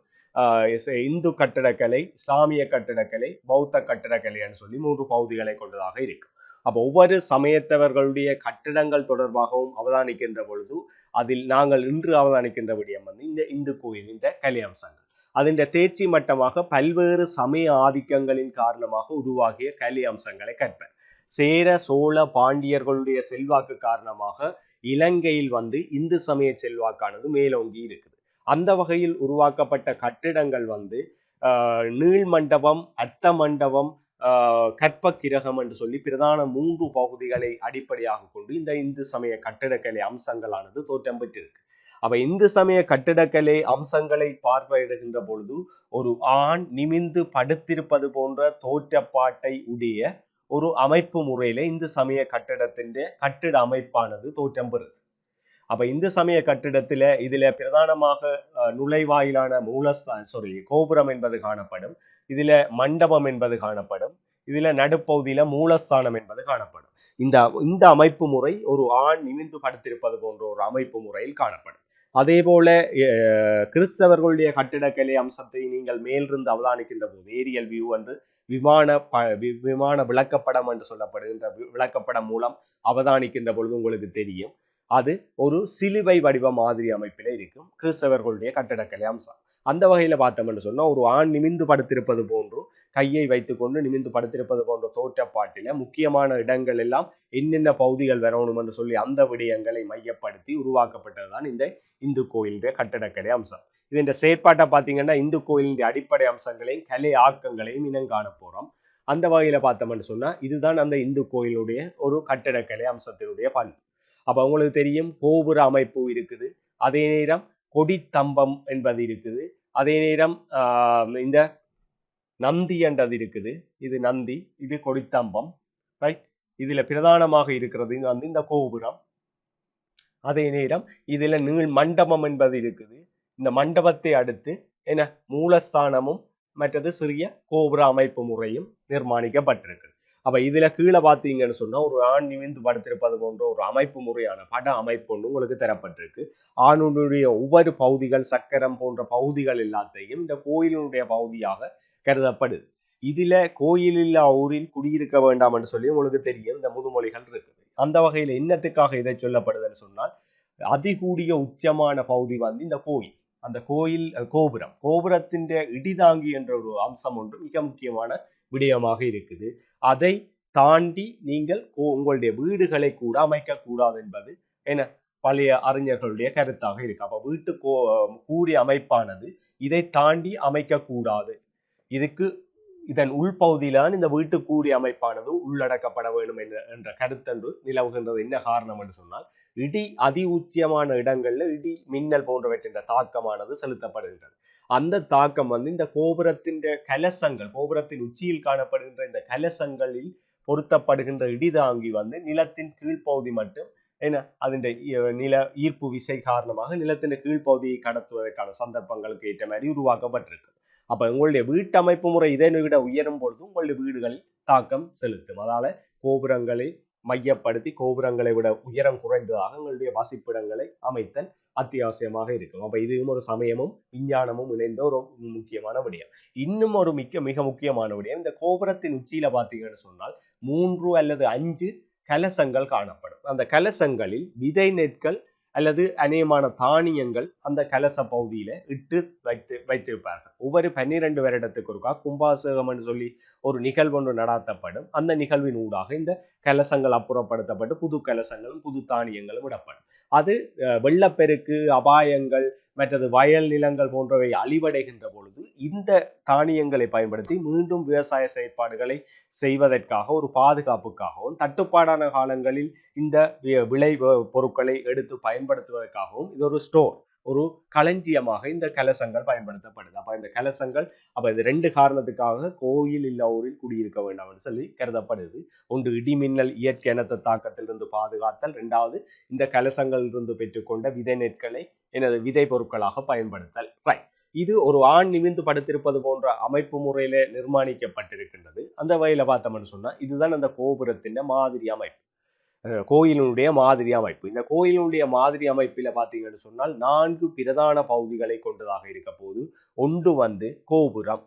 இந்து கட்டடக்கலை, இஸ்லாமிய கட்டடக்கலை, பௌத்த கட்டடக்கலைன்னு சொல்லி 3 பகுதிகளை கொண்டதாக இருக்கும். அப்போ ஒவ்வொரு சமயத்தவர்களுடைய கட்டடங்கள் தொடர்பாகவும் அவதானிக்கின்ற பொழுது அதில் நாங்கள் இன்று அவதானிக்கின்ற விடயம் இந்த இந்து கோயிலின் கலை அம்சங்கள். அதன் தேர்ச்சி மட்டமாக பல்வேறு சமய ஆதிக்கங்களின் காரணமாக உருவாகிய கலை அம்சங்களை கற்பர். சேர, சோழ, பாண்டியர்களுடைய செல்வாக்கு காரணமாக இலங்கையில் இந்து சமய செல்வாக்கானது மேலோங்கி இருக்குது. அந்த வகையில் உருவாக்கப்பட்ட கட்டிடங்கள் நீள் மண்டபம், அர்த்த மண்டபம், கற்ப கிரகம் என்று சொல்லி பிரதான 3 பகுதிகளை அடிப்படையாக கொண்டு இந்த இந்து சமய கட்டிடக்கலை அம்சங்களானது தோற்றம் பெற்றிருக்கு. அப்ப இந்து சமய கட்டிடக்கலை அம்சங்களை பார்வையிடுகின்ற பொழுது ஒரு ஆண் நிமிந்து படுத்திருப்பது போன்ற தோற்றப்பாட்டை உடைய ஒரு அமைப்பு முறையில இந்து சமய கட்டிட அமைப்பானது தோற்றம் பெறுது. அப்ப இந்து சமய கட்டிடத்துல இதுல பிரதானமாக நுழைவாயிலான கோபுரம் என்பது காணப்படும். இதுல மண்டபம் என்பது காணப்படும். இதுல நடுப்பகுதியில மூலஸ்தானம் என்பது காணப்படும். இந்த அமைப்பு முறை ஒரு ஆண் நிமிந்து படுத்திருப்பது போன்ற ஒரு அமைப்பு முறையில் காணப்படும். அதே போல கிறிஸ்தவர்களுடைய கட்டிடக்கலை அம்சத்தை நீங்கள் மேலிருந்து அவதானிக்கின்ற போது ஏரியல் வியூ என்று விமான விளக்கப்படம் என்று சொல்லப்படுகின்ற விளக்கப்படம் மூலம் அவதானிக்கின்ற பொழுது உங்களுக்கு தெரியும், அது ஒரு சிலுவை வடிவ மாதிரி அமைப்பில இருக்கும் கிறிஸ்தவர்களுடைய கட்டிடக்கலை அம்சம். அந்த வகையில பார்த்தோம்னு சொன்னா ஒரு ஆண் நிமிந்து படுத்திருப்பது போன்று கையை வைத்துக்கொண்டு நிமிந்து படுத்திருப்பது போன்ற தோற்றப்பாட்டில முக்கியமான இடங்கள் எல்லாம் என்னென்ன பகுதிகள் வரணும் என்று சொல்லி அந்த விடயங்களை மையப்படுத்தி உருவாக்கப்பட்டதுதான் இந்த இந்து கோயிலுடைய கட்டடக்கலை அம்சம். இதன் செயற்பாட்டை பார்த்தீங்கன்னா இந்து கோயிலுடைய அடிப்படை அம்சங்களையும் கலை ஆக்கங்களையும் இனம் காண போறோம். அந்த வகையில பார்த்தோம்னு சொன்னா இதுதான் அந்த இந்து கோயிலுடைய ஒரு கட்டடக்கலை அம்சத்தினுடைய பண்பு. அப்ப உங்களுக்கு தெரியும், கோபுர அமைப்பு இருக்குது, அதே நேரம் கொடித்தம்பம் என்பது இருக்குது, அதே நேரம் இந்த நந்தி என்றது இருக்குது. இது நந்தி, இது கொடித்தம்பம். ரைட், இதுல பிரதானமாக இருக்கிறது இந்த கோபுரம். அதே நேரம் இதுல நீள் மண்டபம் என்பது இருக்குது. இந்த மண்டபத்தை அடுத்து மூலஸ்தானமும் மற்றது சிறிய கோபுர அமைப்பு முறையும் நிர்மாணிக்கப்பட்டிருக்கு. அப்ப இதுல கீழே பாத்தீங்கன்னு சொன்னா ஒரு ஆண் நிமிந்து படுத்திருப்பது போன்ற ஒரு அமைப்பு முறையான பட அமைப்பு ஒன்று உங்களுக்கு தரப்பட்டிருக்கு. ஆணுடைய ஒவ்வொரு பகுதிகள் சக்கரம் போன்ற பகுதிகள் எல்லாத்தையும் இந்த கோயிலினுடைய பகுதியாக கருதப்படுது. இதுல கோயில் இல்லா ஊரில் குடியிருக்க வேண்டாம் என்று சொல்லி உங்களுக்கு தெரியும் இந்த முதுமொழிகள் இருக்குது. அந்த வகையில என்னத்துக்காக இதை சொல்லப்படுதுன்னு சொன்னால் அதிகூடிய உச்சமான பகுதி வந்து இந்த கோயில், அந்த கோயில் கோபுரத்தின் இடிதாங்கி என்ற ஒரு அம்சம் ஒன்று மிக முக்கியமான விடயமாக இருக்குது. அதை தாண்டி நீங்கள் உங்களுடைய வீடுகளை கூட அமைக்க கூடாது என்பது என்ன பழைய அறிஞர்களுடைய கருத்தாக இருக்கு. அப்ப வீட்டு கூடிய அமைப்பானது இதை தாண்டி அமைக்க கூடாது. இதுக்கு இதன் உள்பகுதியிலான் இந்த வீட்டு கூடிய அமைப்பானது உள்ளடக்கப்பட வேண்டும் என்ற கருத்தன்று நிலவுகின்றது. என்ன காரணம் என்று சொன்னால் இடி அதி உச்சியமான இடங்கள்ல இடி மின்னல் போன்றவற்றின் தாக்கமானது செலுத்தப்படுகின்றது. அந்த தாக்கம் வந்து இந்த கோபுரத்தின் கலசங்கள், கோபுரத்தின் உச்சியில் காணப்படுகின்ற இந்த கலசங்களில் பொருத்தப்படுகின்ற இடிதாங்கி வந்து நிலத்தின் கீழ்ப்பகுதி மட்டும் என்ன அதன் நில ஈர்ப்பு விசை காரணமாக நிலத்தின் கீழ்ப்பகுதியை கடத்துவதற்கான சந்தர்ப்பங்களுக்கு ஏற்ற மாதிரி உருவாக்கப்பட்டிருக்கு. அப்ப உங்களுடைய வீட்டமைப்பு முறை இதை விட உயரும் பொழுது உங்களுடைய வீடுகளில் தாக்கம் செலுத்தும். அதால கோபுரங்களை மையப்படுத்தி கோபுரங்களை விட உயரம் குறைந்ததாக உங்களுடைய வசிப்பிடங்களை அமைத்தல் அத்தியாவசியமாக இருக்கும். அப்ப இதுவும் ஒரு சமயமும் விஞ்ஞானமும் இணைந்த ஒரு முக்கியமான விடயம். இன்னும் ஒரு மிக முக்கியமான விடயம், இந்த கோபுரத்தின் உச்சியில பாத்தீங்கன்னு சொன்னால் 3 அல்லது 5 கலசங்கள் காணப்படும். அந்த கலசங்களில் விதை நெற்கள் அல்லது அநேகமான தானியங்கள் அந்த கலச பகுதியில இட்டு வைத்திருப்பார்கள். ஒவ்வொரு 12 வருடத்துக்கு ஒருக்கா கும்பாசகம் என்று சொல்லி ஒரு நிகழ்வு ஒன்று நடாத்தப்படும். அந்த நிகழ்வின் ஊடாக இந்த கலசங்கள் அப்புறப்படுத்தப்பட்டு புது கலசங்களும் புது தானியங்களும் விடப்படும். அது வெள்ளப்பெருக்கு, அபாயங்கள், மற்றது வயல் நிலங்கள் போன்றவை அழிவடைகின்ற பொழுது இந்த தானியங்களை பயன்படுத்தி மீண்டும் விவசாய செயற்பாடுகளை செய்வதற்காக ஒரு பாதுகாப்புக்காகவும் தட்டுப்பாடான காலங்களில் இந்த விளை பொருட்களை எடுத்து பயன்படுத்துவதற்காகவும் இது ஒரு ஸ்டோர், ஒரு களஞ்சியமாக இந்த கலசங்கள் பயன்படுத்தப்படுது. அப்ப இந்த கலசங்கள் இது 2 காரணத்துக்காக கோயில் இல்லா ஊரில் குடியிருக்க வேண்டாம் என்று சொல்லி கருதப்படுது. ஒன்று இடிமின்னல் இயற்கை இனத்த தாக்கத்திலிருந்து பாதுகாத்தல், 2வது இந்த கலசங்களிலிருந்து பெற்றுக்கொண்ட விதை நெற்களை எனது விதை பொருட்களாக பயன்படுத்தல். ரைட், இது ஒரு ஆண் நிமிந்து படுத்திருப்பது போன்ற அமைப்பு முறையில நிர்மாணிக்கப்பட்டிருக்கின்றது. அந்த வகையில பார்த்தோம்னு சொன்னா இதுதான் அந்த கோபுரத்தின் மாதிரி அமைப்பு, கோயிலுடைய மாதிரி அமைப்பு. இந்த கோயிலுடைய மாதிரி அமைப்பில பாத்தீங்கன்னு சொன்னால் 4 பிரதான பகுதிகளை கொண்டதாக இருக்க போது ஒன்று வந்து கோபுரம்,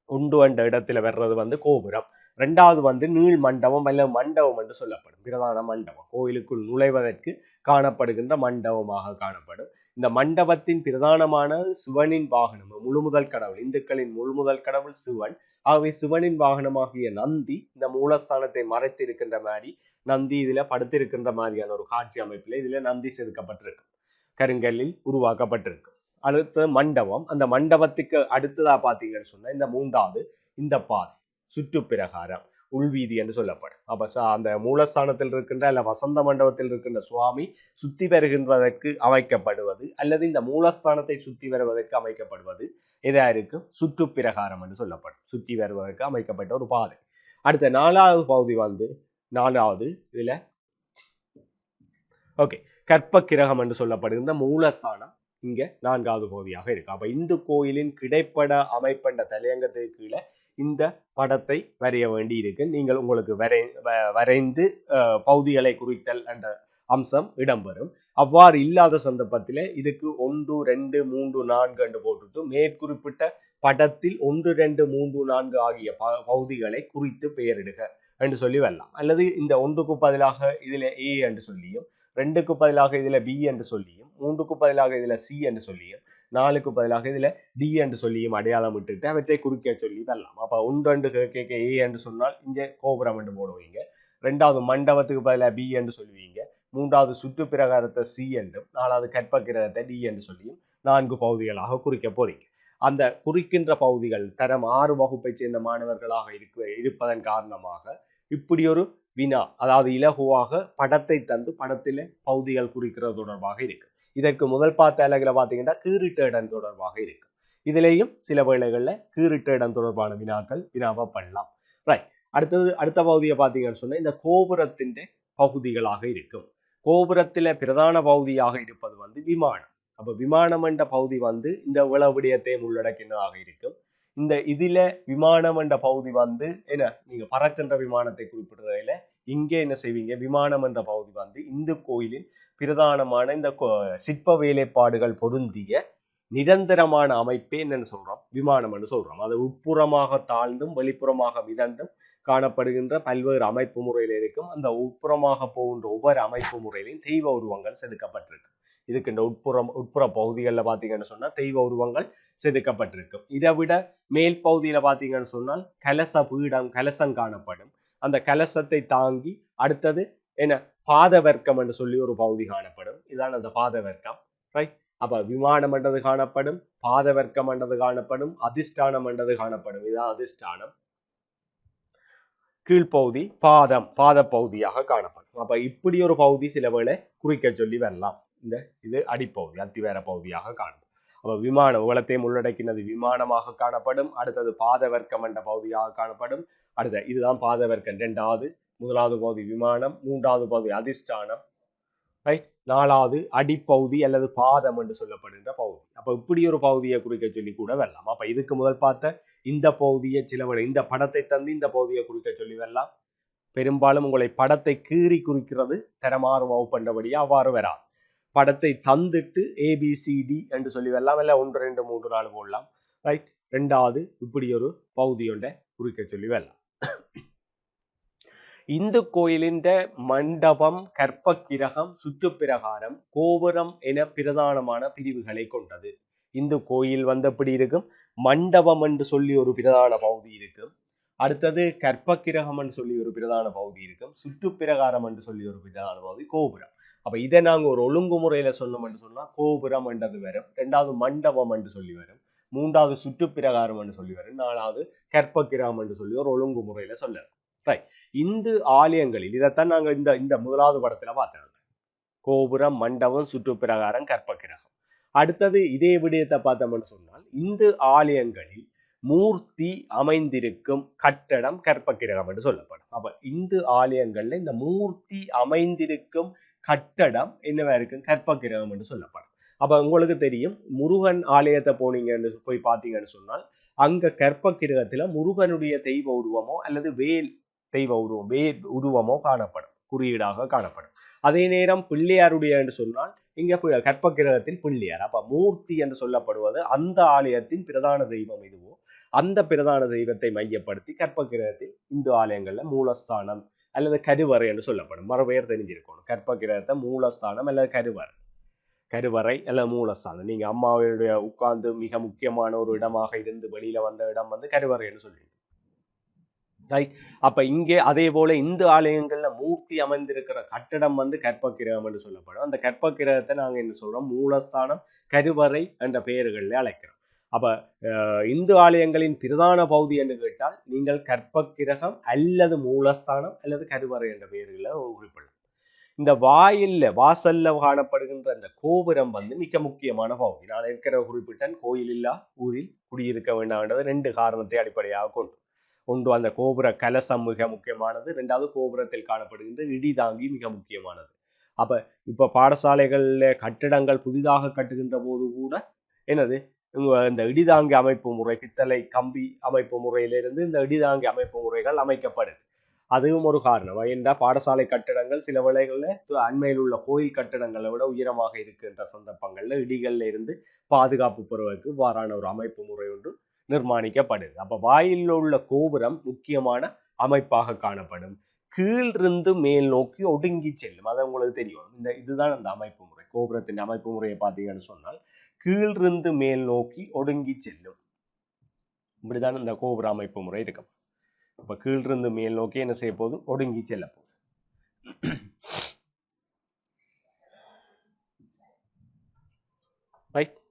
ஒன்று என்ற இடத்துல வர்றது வந்து கோபுரம். 2வது வந்து நீள் மண்டபம் அல்ல மண்டபம் என்று சொல்லப்படும். பிரதான மண்டபம் கோயிலுக்குள் நுழைவதற்கு காணப்படுகின்ற மண்டபமாக காணப்படும். இந்த மண்டபத்தின் பிரதானமான சிவனின் வாகனம், முழுமுதல் கடவுள், இந்துக்களின் முழுமுதல் கடவுள் சிவன். ஆகவே சிவனின் வாகனமாகிய நந்தி இந்த மூலஸ்தானத்தை மறைத்து இருக்கின்ற மாதிரி நந்தி இதுல படுத்திருக்கின்ற மாதிரியான ஒரு காட்சி அமைப்பில் இதுல நந்தி செதுக்கப்பட்டிருக்கு, கருங்கல்லில் உருவாக்கப்பட்டிருக்கு. அடுத்த மண்டபம், அந்த மண்டபத்துக்கு அடுத்ததா பாத்தீங்கன்னு சொன்னா இந்த 3வது இந்த பாதை சுற்றுப்பிரகாரம் உள்வீதி என்று சொல்லப்படும். அப்ப அந்த மூலஸ்தானத்தில் இருக்கின்ற அல்ல வசந்த மண்டபத்தில் இருக்கின்ற சுவாமி சுத்தி வருகின்றதற்கு அமைக்கப்படுவது அல்லது இந்த மூலஸ்தானத்தை சுத்தி வருவதற்கு அமைக்கப்படுவது எதா இருக்கு, சுற்றுப்பிரகாரம் என்று சொல்லப்படும். சுற்றி வருவதற்கு அமைக்கப்பட்ட ஒரு பாதை. அடுத்த 4வது பகுதி வந்து 4வது இதுல ஓகே கற்ப கிரகம் என்று சொல்லப்படுகின்ற மூலஸ்தானம் இங்க 4வது பகுதியாக இருக்கு. அப்ப இந்து கோயிலின் கிடைப்பட அமைப்பண்ட தலையங்கத்துக்கு கீழே இந்த படத்தை வரைய வேண்டி இருக்கு. நீங்கள் உங்களுக்கு வரைந்து பகுதிகளை குறித்தல் என்ற அம்சம் இடம்பெறும். அவ்வாறு இல்லாத சந்தர்ப்பத்தில் இதுக்கு 1, 2, 3, 4 என்று போட்டுட்டு மேற்குறிப்பிட்ட படத்தில் 1, 2, 3, 4 ஆகிய பகுதிகளை குறித்து பெயரிடுக என்று சொல்லி வரலாம். அல்லது இந்த 1க்கு பதிலாக இதுல A என்று சொல்லியும், 2க்கு பதிலாக இதுல B என்று சொல்லியும், 3க்கு பதிலாக இதுல C என்று சொல்லியும், 4க்கு பதிலாக இதுல D என்று சொல்லியும் அடையாளம் விட்டுட்டு அவற்றை குறிக்க சொல்லி வரலாம். அப்ப 1 கேட்க A என்று சொன்னால் இங்க கோபுரம் என்று போடுவீங்க, 2வது மண்டபத்துக்கு பதிலாக B என்று சொல்லுவீங்க, 3வது சுற்றுப்பிரகாரத்தை C என்றும், 4வது கற்ப கிரகத்தை D என்று சொல்லியும் 4 பகுதிகளாக குறிக்க போறீங்க. அந்த குறிக்கின்ற பகுதிகள் தரம் 6 வகுப்பை சேர்ந்த மாணவர்களாக இருப்பதன் காரணமாக இப்படி ஒரு வினா, அதாவது இலகுவாக படத்தை தந்து படத்தில பகுதிகள் குறிக்கிறது தொடர்பாக இருக்கு. இதற்கு முதல் பார்த்த அலகுல பாத்தீங்கன்னா கீறிட்ட இடம் தொடர்பாக இருக்கு. இதுலேயும் சில வேளைகள்ல கீறிட்ட இடம் தொடர்பான வினாக்கள் வினாவப்படலாம். ரைட், அடுத்த பகுதியை பாத்தீங்கன்னு சொன்னா இந்த கோபுரத்தின் பகுதிகளாக இருக்கும். கோபுரத்தில பிரதான பகுதியாக இருப்பது வந்து விமானம். அப்ப விமானம் என்ற பகுதி வந்து இந்த உளவிடயத்தையும் உள்ளடக்கினதாக இருக்கும். இந்த இதுல விமானம் என்ற பகுதி வந்து என்ன நீங்க பறக்கின்ற விமானத்தை குறிப்பிடுறதுல இங்கே என்ன செய்வீங்க விமானம் என்ற பகுதி வந்து இந்து கோயிலின் பிரதானமான இந்த சிற்ப வேலைப்பாடுகள் பொருந்திய நிரந்தரமான அமைப்பே என்னன்னு சொல்றோம் விமானம் என்று சொல்றோம். அது உட்புறமாக தாழ்ந்தும் வெளிப்புறமாக மிதந்தும் காணப்படுகின்ற பல்வேறு அமைப்பு முறையில் இருக்கும். அந்த உட்புறமாக போகின்ற ஒவ்வொரு அமைப்பு முறையிலையும் தெய்வ உருவங்கள் செதுக்கப்பட்டிருக்கு. இதுக்கு இந்த உட்புற பகுதிகளில் பார்த்தீங்கன்னு சொன்னா தெய்வ உருவங்கள் செதுக்கப்பட்டிருக்கும். இதை விட மேல் பகுதியில பார்த்தீங்கன்னு சொன்னால் கலச பீடம் கலசம் காணப்படும். அந்த கலசத்தை தாங்கி அடுத்தது என்ன பாதவர்க்கம் என்று சொல்லி ஒரு பகுதி காணப்படும். இதான் அந்த பாதவர்க்கம். ரைட். அப்ப விமானம் என்றது காணப்படும், பாதவர்க்கம் என்றது காணப்படும், அதிஷ்டானம் என்றது காணப்படும். இதுதான் அதிஷ்டானம். கீழ்ப்பகுதி பாத பகுதியாக காணப்படும். அப்ப இப்படி ஒரு பகுதி சில வேளை குறிக்க சொல்லி வரலாம். இது அடிப்பகுதி அத்திவேர பகுதியாக காணப்படும். அப்ப விமானம் உலகத்தையும் உள்ளடக்கினது விமானமாக காணப்படும். அடுத்தது பாதவர்க்கம் என்ற பகுதியாக காணப்படும். அடுத்த இதுதான் பாதவர்க்கம் இரண்டாவது. முதலாவது பகுதி விமானம், மூன்றாவது பகுதி அதிஷ்டானம், ரைட், நாலாவது அடிப்பகுதி அல்லது பாதம் என்று சொல்லப்படுகின்ற பகுதி. அப்ப இப்படி ஒரு பகுதியை குறிக்க சொல்லி கூட வரலாம். அப்ப இதுக்கு முதல் பார்த்த இந்த பகுதியை சிலவழி இந்த படத்தை தந்து இந்த பகுதியை குறிக்க சொல்லி வரலாம். பெரும்பாலும் உங்களை படத்தை கீறி குறிக்கிறது தரமாறு வகுப்பண்டபடியா அவ்வாறு வராது. படத்தை தந்துட்டு ஏபிசிடி என்று சொல்லி வரலாம், இல்லை 1 2 3 4 போடலாம். ரைட். ரெண்டாவது இப்படி ஒரு பகுதி ஒன்றை குறிக்க சொல்லி வரலாம். இந்து கோயிலின் மண்டபம், கற்பக்கிரகம், சுற்றுப்பிரகாரம், கோபுரம் என பிரதானமான பிரிவுகளை கொண்டது. இந்து கோயில் வந்து எப்படி இருக்கும்? மண்டபம் என்று சொல்லி ஒரு பிரதான பகுதி இருக்கும். அடுத்தது கற்பக்கிரகம் என்று சொல்லி ஒரு பிரதான பகுதி இருக்கும். சுற்றுப்பிரகாரம் என்று சொல்லி ஒரு பிரதான பகுதி கோபுரம். அப்ப இதை நாங்க ஒரு ஒழுங்குமுறையில சொன்னோம் என்று சொன்னா கோபுரம் என்றது வரும். ரெண்டாவது மண்டபம் என்று சொல்லி வரும். மூன்றாவது சுற்றுப்பிரகாரம் என்று சொல்லி வரும். நாலாவது கற்பக்கிரகம் என்று சொல்லி ஒரு ஒழுங்குமுறையில சொல்லலாம். ரைட். இந்து ஆலயங்களில் இதைத்தான் நாங்க இந்த முதலாவது படத்துல பார்த்தோம். கோபுரம், மண்டபம், சுற்றுப்பிரகாரம், கற்பக்கிரகம். அடுத்தது இதே விடயத்தை பார்த்தோம்னு சொன்னால் இந்து ஆலயங்களில் மூர்த்தி அமைந்திருக்கும் கட்டடம் கற்பக்கிரகம் என்று சொல்லப்படும். அப்ப இந்து ஆலயங்கள்ல இந்த மூர்த்தி அமைந்திருக்கும் கட்டடம் என்னவா இருக்கும்? கற்பக்கிரகம் என்று சொல்லப்படும். அப்ப உங்களுக்கு தெரியும், முருகன் ஆலயத்தை போனீங்கன்னு போய் பார்த்தீங்கன்னு சொன்னால் அங்க கற்பக்கிரகத்துல முருகனுடைய தெய்வ உருவமோ அல்லது வேல் தெய்வ உருவம் வேல் உருவமோ காணப்படும், குறியீடாக காணப்படும். அதே நேரம் பிள்ளையாருடைய என்று சொன்னால் இங்க கற்பக்கிரகத்தில் பிள்ளையார். அப்ப மூர்த்தி என்று சொல்லப்படுவது அந்த ஆலயத்தின் பிரதான தெய்வம் எதுவோ அந்த பிரதான தெய்வத்தை மையப்படுத்தி கற்பக்கிரகத்தில் இந்து ஆலயங்கள்ல மூலஸ்தானம் அல்லது கருவறை என்று சொல்லப்படும். மறுபெயர் தெரிஞ்சிருக்கணும். கற்பக்கிரகத்தை மூலஸ்தானம் அல்லது கருவறை அல்லது மூலஸ்தானம். நீங்க அம்மாவுடைய உட்கார்ந்து மிக முக்கியமான ஒரு இடமாக இருந்து வெளியில வந்த இடம் வந்து கருவறை என்று சொல்லுவீங்க. ரைட். அப்ப இங்கே அதே போல இந்து ஆலயங்கள்ல மூர்த்தி அமைந்திருக்கிற கட்டடம் வந்து கற்பக்கிரகம் என்று சொல்லப்படும். அந்த கற்பக்கிரகத்தை நாங்க என்ன சொல்றோம்? மூலஸ்தானம், கருவறை என்ற பெயர்களில் அழைக்கிறோம். அப்ப இந்து ஆலயங்களின் பிரதான பகுதி என்று கேட்டால் நீங்கள் கற்பக்கிரகம் அல்லது மூலஸ்தானம் அல்லது கருவறை என்ற பெயர்களை குறிப்பிடலாம். இந்த வாசல்ல காணப்படுகின்ற அந்த கோபுரம் வந்து மிக முக்கியமான பகுதி. நான் ஏற்கனவே குறிப்பிட்டேன், கோயில் இல்லா ஊரில் குடியிருக்க வேண்டாம் என்றது 2 காரணத்தை அடிப்படையாக கொண்டு. ஒன்று, அந்த கோபுர கலசம் மிக முக்கியமானது. ரெண்டாவது, கோபுரத்தில் காணப்படுகின்ற இடிதாங்கி மிக முக்கியமானது. அப்ப இப்ப பாடசாலைகள்ல கட்டிடங்கள் புதிதாக கட்டுகின்ற போது கூட என்னது இந்த இடிதாங்கி அமைப்பு முறை, பித்தளை கம்பி அமைப்பு முறையிலிருந்து இந்த இடிதாங்கி அமைப்பு முறைகள் அமைக்கப்படுது. அதுவும் ஒரு காரணம். ஏன்னா பாடசாலை கட்டிடங்கள் சில வேளைகளில் அண்மையில் உள்ள கோயில் கட்டிடங்களை விட உயரமாக இருக்கின்ற சந்தர்ப்பங்கள்ல இடிகள்ல இருந்து பாதுகாப்பு பெறுவதற்கு வாரான ஒரு அமைப்பு முறை ஒன்று நிர்மாணிக்கப்படுது. அப்ப வாயிலில் உள்ள கோபுரம் முக்கியமான அமைப்பாக காணப்படும். கீழிருந்து மேல் நோக்கி ஒடுங்கி செல்லும். அது உங்களுக்கு தெரியும். இதுதான் அந்த அமைப்பு முறை. கோபுரத்தின் அமைப்பு முறையை பார்த்தீங்கன்னு சொன்னால் கீழிருந்து மேல் நோக்கி ஒடுங்கி செல்லும். இப்படிதான் இந்த கோபுர அமைப்பு முறை இருக்கும். அப்ப கீழிருந்து மேல் நோக்கி என்ன செய்ய போகுது? ஒடுங்கி செல்ல போகுது.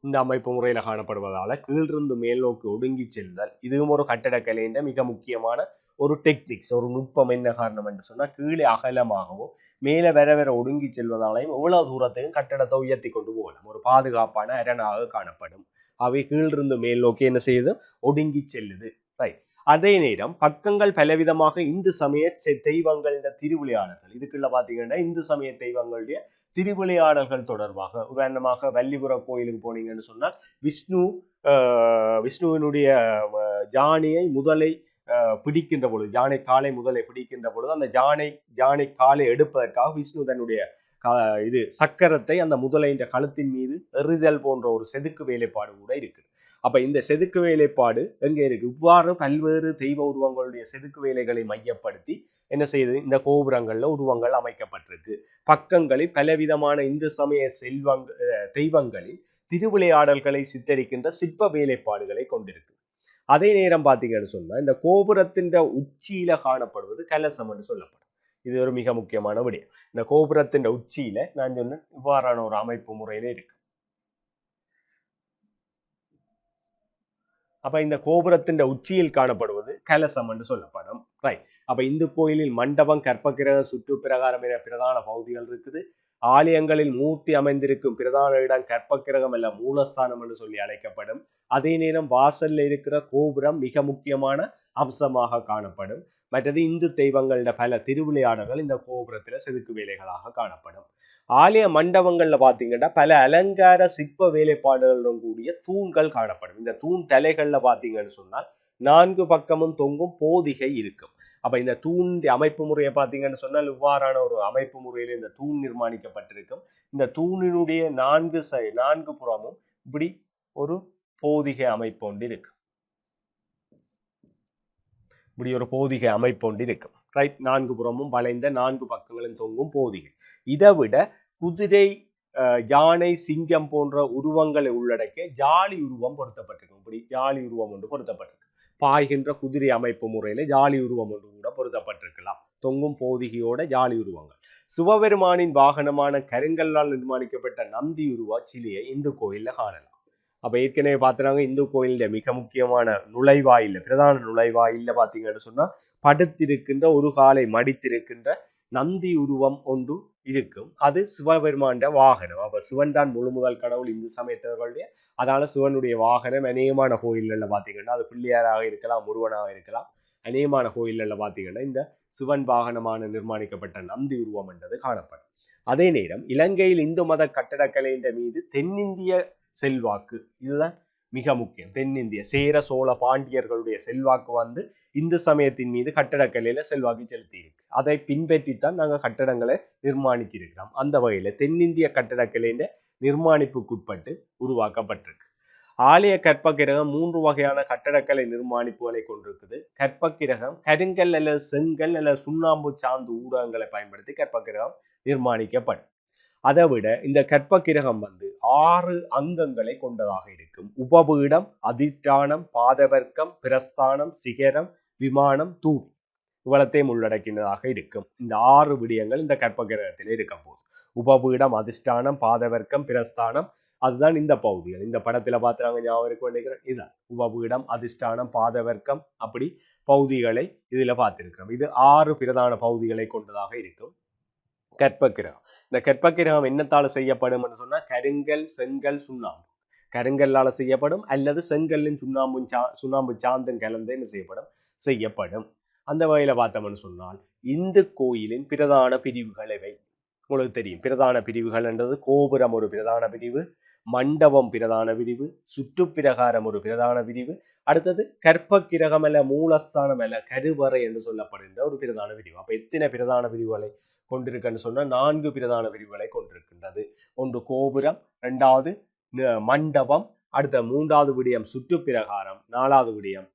இந்த அமைப்பு முறையில காணப்படுவதால கீழிருந்து மேல் நோக்கி ஒடுங்கி செல்லுதல் இதுவும் ஒரு கட்டடக்கலையின் மிக முக்கியமான ஒரு டெக்னிக்ஸ், ஒரு நுட்பம். என்ன காரணம் என்று சொன்னா கீழே அகலமாகவும் மேலே வர ஒடுங்கி செல்வதாலையும் எவ்வளவு தூரத்தையும் கட்டடத்தை உயர்த்தி கொண்டு போகலாம். ஒரு பாதுகாப்பான அரணாக காணப்படும். அவை கீழிருந்து மேல் நோக்கி என்ன செய்யுது? ஒடுங்கி செல்லுது. ரைட். அதே நேரம் பக்கங்கள் பலவிதமாக இந்து சமய தெய்வங்கள் திருவிளையாடல்கள் இதுக்குள்ள பாத்தீங்கன்னா இந்து சமய தெய்வங்களுடைய திருவிளையாடல்கள் தொடர்பாக உதாரணமாக வள்ளிபுர கோயிலுக்கு போனீங்கன்னு சொன்னால் விஷ்ணுவினுடைய ஜானியை முதலை பிடிக்கின்ற பொழுது யானை காலை முதலை பிடிக்கின்ற பொழுது அந்த யானை காலை எடுப்பதற்காக விஷ்ணு தன்னுடைய இது சக்கரத்தை அந்த முதலையின் கழுத்தின் மீது எறிதல் போன்ற ஒரு செதுக்கு வேலைப்பாடு கூட இருக்கு. அப்ப இந்த செதுக்கு வேலைப்பாடு எங்க இருக்கு? இவ்வாறு பல்வேறு தெய்வ உருவங்களுடைய செதுக்கு வேலைகளை மையப்படுத்தி என்ன செய்யுது? இந்த கோபுரங்கள்ல உருவங்கள் அமைக்கப்பட்டிருக்கு. பக்கங்களில் பலவிதமான இந்து சமய தெய்வங்களில் திருவிளையாடல்களை சித்தரிக்கின்ற சிற்ப வேலைப்பாடுகளை கொண்டிருக்கு. அதே நேரம் பாத்தீங்கன்னு சொன்னா இந்த கோபுரத்தின் உச்சியில காணப்படுவது கலசம் என்று சொல்லப்படும். இது ஒரு மிக முக்கியமான விடயம். இந்த கோபுரத்தின் உச்சியில நான் சொன்ன இவ்வாறான ஒரு அமைப்பு முறையில இருக்கு. அப்ப இந்த கோபுரத்தின் உச்சியில் காணப்படுவது கலசம் என்று சொல்லப்படும். ரைட். அப்ப இந்து கோயிலில் மண்டபம், கற்பக்கிரக, சுற்று பிரகாரம் என பிரதான பகுதிகள் இருக்குது. ஆலயங்களில் மூர்த்தி அமைந்திருக்கும் பிரதான இடம் கற்பக்கிரகம் அல்ல மூலஸ்தானம் என்று சொல்லி அழைக்கப்படும். அதே நேரம் வாசல்ல இருக்கிற கோபுரம் மிக முக்கியமான அம்சமாக காணப்படும். மற்றது இந்து தெய்வங்களோட பல திருவிளையாடல்கள் இந்த கோபுரத்துல செதுக்கு வேலைகளாக காணப்படும். ஆலய மண்டபங்கள்ல பாத்தீங்கன்னா பல அலங்கார சிற்ப வேலைப்பாடுகளுடன் கூடிய தூண்கள் காணப்படும். இந்த தூண் தலைகள்ல பாத்தீங்கன்னு சொன்னால் 4 பக்கமும் தொங்கும் போதிகை இருக்கும். அப்ப இந்த தூண் அமைப்பு முறையை பாத்தீங்கன்னு சொன்னால் இவ்வாறான ஒரு அமைப்பு முறையில இந்த தூண் நிர்மாணிக்கப்பட்டிருக்கும். இந்த தூணினுடைய 4 புறமும் இப்படி ஒரு போதிகை அமைப்பு ஒன்று இருக்கு. இப்படி ஒரு போதிகை அமைப்பு ஒன்று இருக்கும். ரைட். 4 புறமும் வளைந்த 4 பக்கங்களும் தொங்கும் போதிகை. இதை விட குதிரை, யானை, சிங்கம் போன்ற உருவங்களை உள்ளடக்கிய ஜாலி உருவம் பொருத்தப்பட்டிருக்கும். இப்படி ஜாலி உருவம் ஒன்று பொருத்தப்பட்டிருக்கு. பாய்கின்ற குதிரை அமைப்பு முறையில ஜாலி உருவம் ஒன்று கூட பொருத்தப்பட்டிருக்கலாம். தொங்கும் போதிகையோட ஜாலி உருவங்கள். சிவபெருமானின் வாகனமான கருங்கல்லால் நிர்மாணிக்கப்பட்ட நந்தி உருவ சிலையை இந்து கோயில்ல காணலாம். அப்ப ஏற்கனவே பார்த்துறாங்க இந்து கோயிலுடைய மிக முக்கியமான நுழைவாயில்ல, பிரதான நுழைவாயில்ல பாத்தீங்கன்னு சொன்னா படுத்திருக்கின்ற ஒரு காலை மடித்திருக்கின்ற நந்தி உருவம் ஒன்று இருக்கும். அது சிவபெருமான் வாகனம். அப்ப சிவன் தான் முழு முதல் கடவுள் இந்து சமயத்தவர்களுடைய. அதனால சிவனுடைய வாகனம் அநேகமான கோயில்கள்ல பாத்தீங்கன்னா அது பிள்ளையாராக இருக்கலாம், முருகனாக இருக்கலாம். அநேகமான கோயில்கள்ல பாத்தீங்கன்னா இந்த சிவன் வாகனமான நிர்மாணிக்கப்பட்ட நந்தி உருவம் என்றது காணப்படும். அதே நேரம் இலங்கையில் இந்து மத கட்டடக்கலையின் மீது தென்னிந்திய செல்வாக்கு இதுதான் மிக முக்கியம். தென்னிந்திய சேர சோழ பாண்டியர்களுடைய செல்வாக்கு இந்து சமயத்தின் மீது கட்டடக்கலையில செல்வாக்கு செலுத்தி இருக்கு. அதை பின்பற்றித்தான் நாங்க கட்டடங்களை நிர்மாணிச்சிருக்கிறோம். அந்த வகையில தென்னிந்திய கட்டடக்கலையின் நிர்மாணிப்புக்குட்பட்டு உருவாக்கப்பட்டிருக்கு. ஆலய கற்பக்கிரகம் 3 வகையான கட்டடக்கலை நிர்மாணிப்புகளை கொண்டிருக்குது. கற்பக்கிரகம் கருங்கல் அல்லது செங்கல் அல்லது சுண்ணாம்பு சார்ந்த ஊடகங்களை பயன்படுத்தி கற்பக்கிரகம் நிர்மாணிக்கப்படும். அதை விட இந்த கற்பக்கிரகம் 6 அங்கங்களை கொண்டதாக இருக்கும். உபபீடம், அதிஷ்டானம், பாதவர்க்கம், பிரஸ்தானம், சிகரம், விமானம், தூண் இவ்வளத்தையும் உள்ளடக்கினதாக இருக்கும். இந்த 6 விடயங்கள் இந்த கற்பக்கிரகத்தில் இருக்க போகுது. உபபீடம், அதிஷ்டானம், பாதவர்க்கம், பிரஸ்தானம் அதுதான் இந்த பகுதிகள். இந்த படத்துல பார்த்துறாங்க ஞாபகம் இருக்க வேண்டிய இதுதான் உபபீடம், அதிஷ்டானம், பாதவர்க்கம் அப்படி பகுதிகளை இதுல பார்த்திருக்கிறோம். இது 6 பிரதான பகுதிகளை கொண்டதாக இருக்கும் கற்பக்கிரகம். இந்த கற்பக்கிரகம் என்னத்தால செய்யப்படும் என்று சொன்னா கருங்கல், செங்கல், சுண்ணாம்பு. கருங்கல்லால செய்யப்படும் அல்லது செங்கல்லின் சுண்ணாம்பு சாந்தும் கலந்து என்ன செய்யப்படும். அந்த வகையில பார்த்தோம்னு சொன்னால் இந்து கோயிலின் பிரதான பிரிவுகள் இவை. உங்களுக்கு தெரியும் பிரதான பிரிவுகள் என்றது கோபுரம் ஒரு பிரதான பிரிவு, மண்டபம் பிரதான பிரிவு, சுற்றுப்பிரகாரம் ஒரு பிரதான பிரிவு, அடுத்தது கற்பக்கிரகம் அல்ல மூலஸ்தானம் அல்ல கருவறை என்று சொல்லப்படுகின்ற ஒரு பிரதான பிரிவு. அப்ப எத்தனை பிரதான பிரிவுகளை கொண்டிருக்குன்னு சொன்னா 4 பிரதான பிரிவுகளை கொண்டிருக்கின்றது. ஒன்று கோபுரம், 2வது மண்டபம், அடுத்த 3வது விடயம் சுற்றுப்பிரகாரம், 4வது விடயம்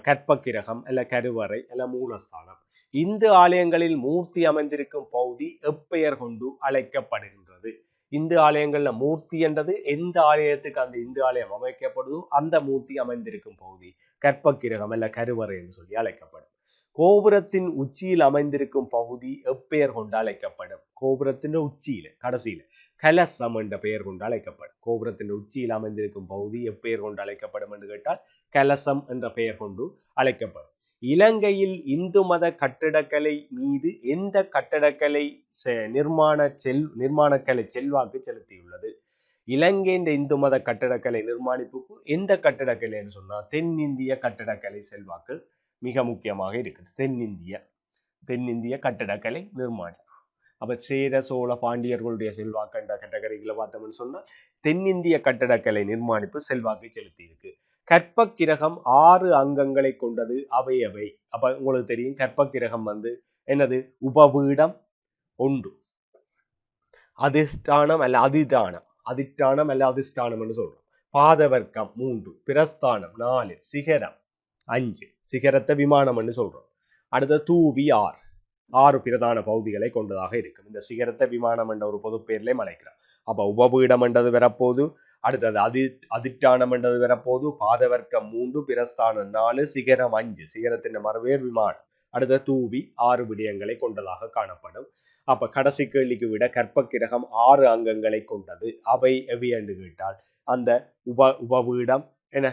கற்பக்கிரகம் அல்ல கருவறை அல்ல மூலஸ்தானம். இந்து ஆலயங்களில் மூர்த்தி அமைந்திருக்கும் பகுதி எப்பெயர் கொண்டு அழைக்கப்படுகின்றது. இந்து ஆலயங்கள்ல மூர்த்தி என்றது எந்த ஆலயத்துக்கு அந்த இந்து ஆலயம் அமைக்கப்படுதோ அந்த மூர்த்தி அமைந்திருக்கும் பகுதி கற்பக்கிரகம் அல்ல கருவறை என்று சொல்லி அழைக்கப்படும். கோபுரத்தின் உச்சியில் அமைந்திருக்கும் பகுதி எப்பெயர் கொண்டு அழைக்கப்படும். கோபுரத்தின் உச்சியில கடைசியில கலசம் என்ற பெயர் கொண்டு அழைக்கப்படும். கோபுரத்தின் உச்சியில் அமைந்திருக்கும் பகுதி எப்பெயர் கொண்டு அழைக்கப்படும் என்று கேட்டால் கலசம் என்ற பெயர் கொண்டு அழைக்கப்படும். இலங்கையில் இந்து மத கட்டிடக்கலை மீது எந்த கட்டடக்கலை நிர்மாணக்கலை செல்வாக்கு செலுத்தியுள்ளது? இலங்கையின் இந்து மத கட்டடக்கலை நிர்மாணிப்புக்கு எந்த கட்டடக்கலைன்னு சொன்னா தென்னிந்திய கட்டடக்கலை செல்வாக்கு மிக முக்கியமாக இருக்குது. தென்னிந்திய கட்டடக்கலை நிர்மாணி. அப்ப சேர சோழ பாண்டியர்களுடைய செல்வாக்கு என்ற கேட்டகரிகளை பார்த்தோம்னு சொன்னா தென்னிந்திய கட்டடக்கலை நிர்மாணிப்பு செல்வாக்கை செலுத்தி இருக்கு. கற்பக்கிரகம் 6 அங்கங்களை கொண்டது அவை அவை. அப்ப உங்களுக்கு தெரியும் கற்பக்கிரகம் என்னது, உபபீடம் 1, அதிஷ்டானம் அல்ல அதிஷ்டானம் என்று சொல்றோம், பாதவர்க்கம் 3, பிரஸ்தானம் 4, சிகரம் 5, சிகரத்தை விமானம் என்று சொல்றோம். அடுத்த தூவி 6 பிரதான பகுதிகளை கொண்டதாக இருக்கும். இந்த சிகரத்தை விமானம் என்ற ஒரு பொது பெயர்லே அழைக்கிறார். அப்ப உபபீடம் என்றது வரப்போது, அடுத்தது அதிஷ்டானம் என்றது வரப்போது, பாதவர்க்கம் 3, பிரஸ்தானம் 4, சிகரம் 5, சிகரத்தின் மறுவேர் விமானம். அடுத்த தூவி 6 விடயங்களை கொண்டதாக காணப்படும். அப்ப கடைசி கேள்விக்கு விட கற்பக்கிரகம் 6 அங்கங்களை கொண்டது அவை எவை என்று கேட்டால் அந்த உபபீடம் என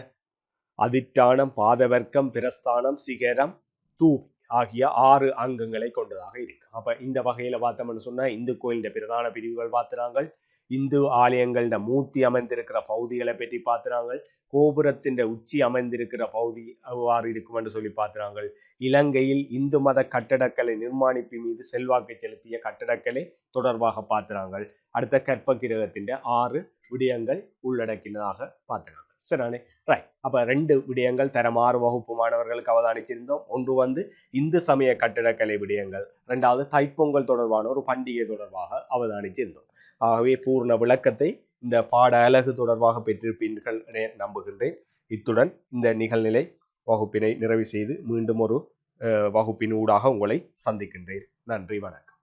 அதிஷ்டானம், பாதவர்க்கம், பிரஸ்தானம், சிகரம், தூவி ஆகிய 6 அங்கங்களை கொண்டதாக இருக்கு. அப்ப இந்த வகையில பார்த்தோம்னு சொன்னா இந்து கோயிலின் பிரதான பிரிவுகள் பார்த்துறாங்க, இந்து ஆலயங்கள மூர்த்தி அமைந்திருக்கிற பகுதிகளை பற்றி பார்த்துறாங்க, கோபுரத்தின் உச்சி அமைந்திருக்கிற பகுதி அவ்வாறு இருக்கும் என்று சொல்லி பார்த்துறாங்க. இலங்கையில் இந்து மத கட்டடக்கலை நிர்மாணிப்பு மீது செல்வாக்கை செலுத்திய கட்டடக்கலை தொடர்பாக பார்த்துறாங்க. அடுத்த கற்பகிரகத்தின் 6 விடயங்கள் உள்ளடக்கினதாக பார்த்துறாங்க. சரிதானே? ரைட். அப்ப 2 விடயங்கள் தரம் 6 வகுப்பு மாணவர்களுக்கு அவதானிச்சிருந்தோம். ஒன்று இந்து சமய கட்டடக்கலை விடயங்கள், 2வது தைப்பொங்கல் தொடர்பான ஒரு பண்டிகை தொடர்பாக அவதானிச்சிருந்தோம். ஆகவே பூர்ண விளக்கத்தை இந்த பாட அலகு தொடர்பாக பெற்றிருப்பீர்கள் என நம்புகின்றேன். இத்துடன் இந்த நிகழ்நிலை வகுப்பினை நிறைவு செய்து மீண்டும் ஒரு வகுப்பின் ஊடாக உங்களை சந்திக்கின்றேன். நன்றி, வணக்கம்.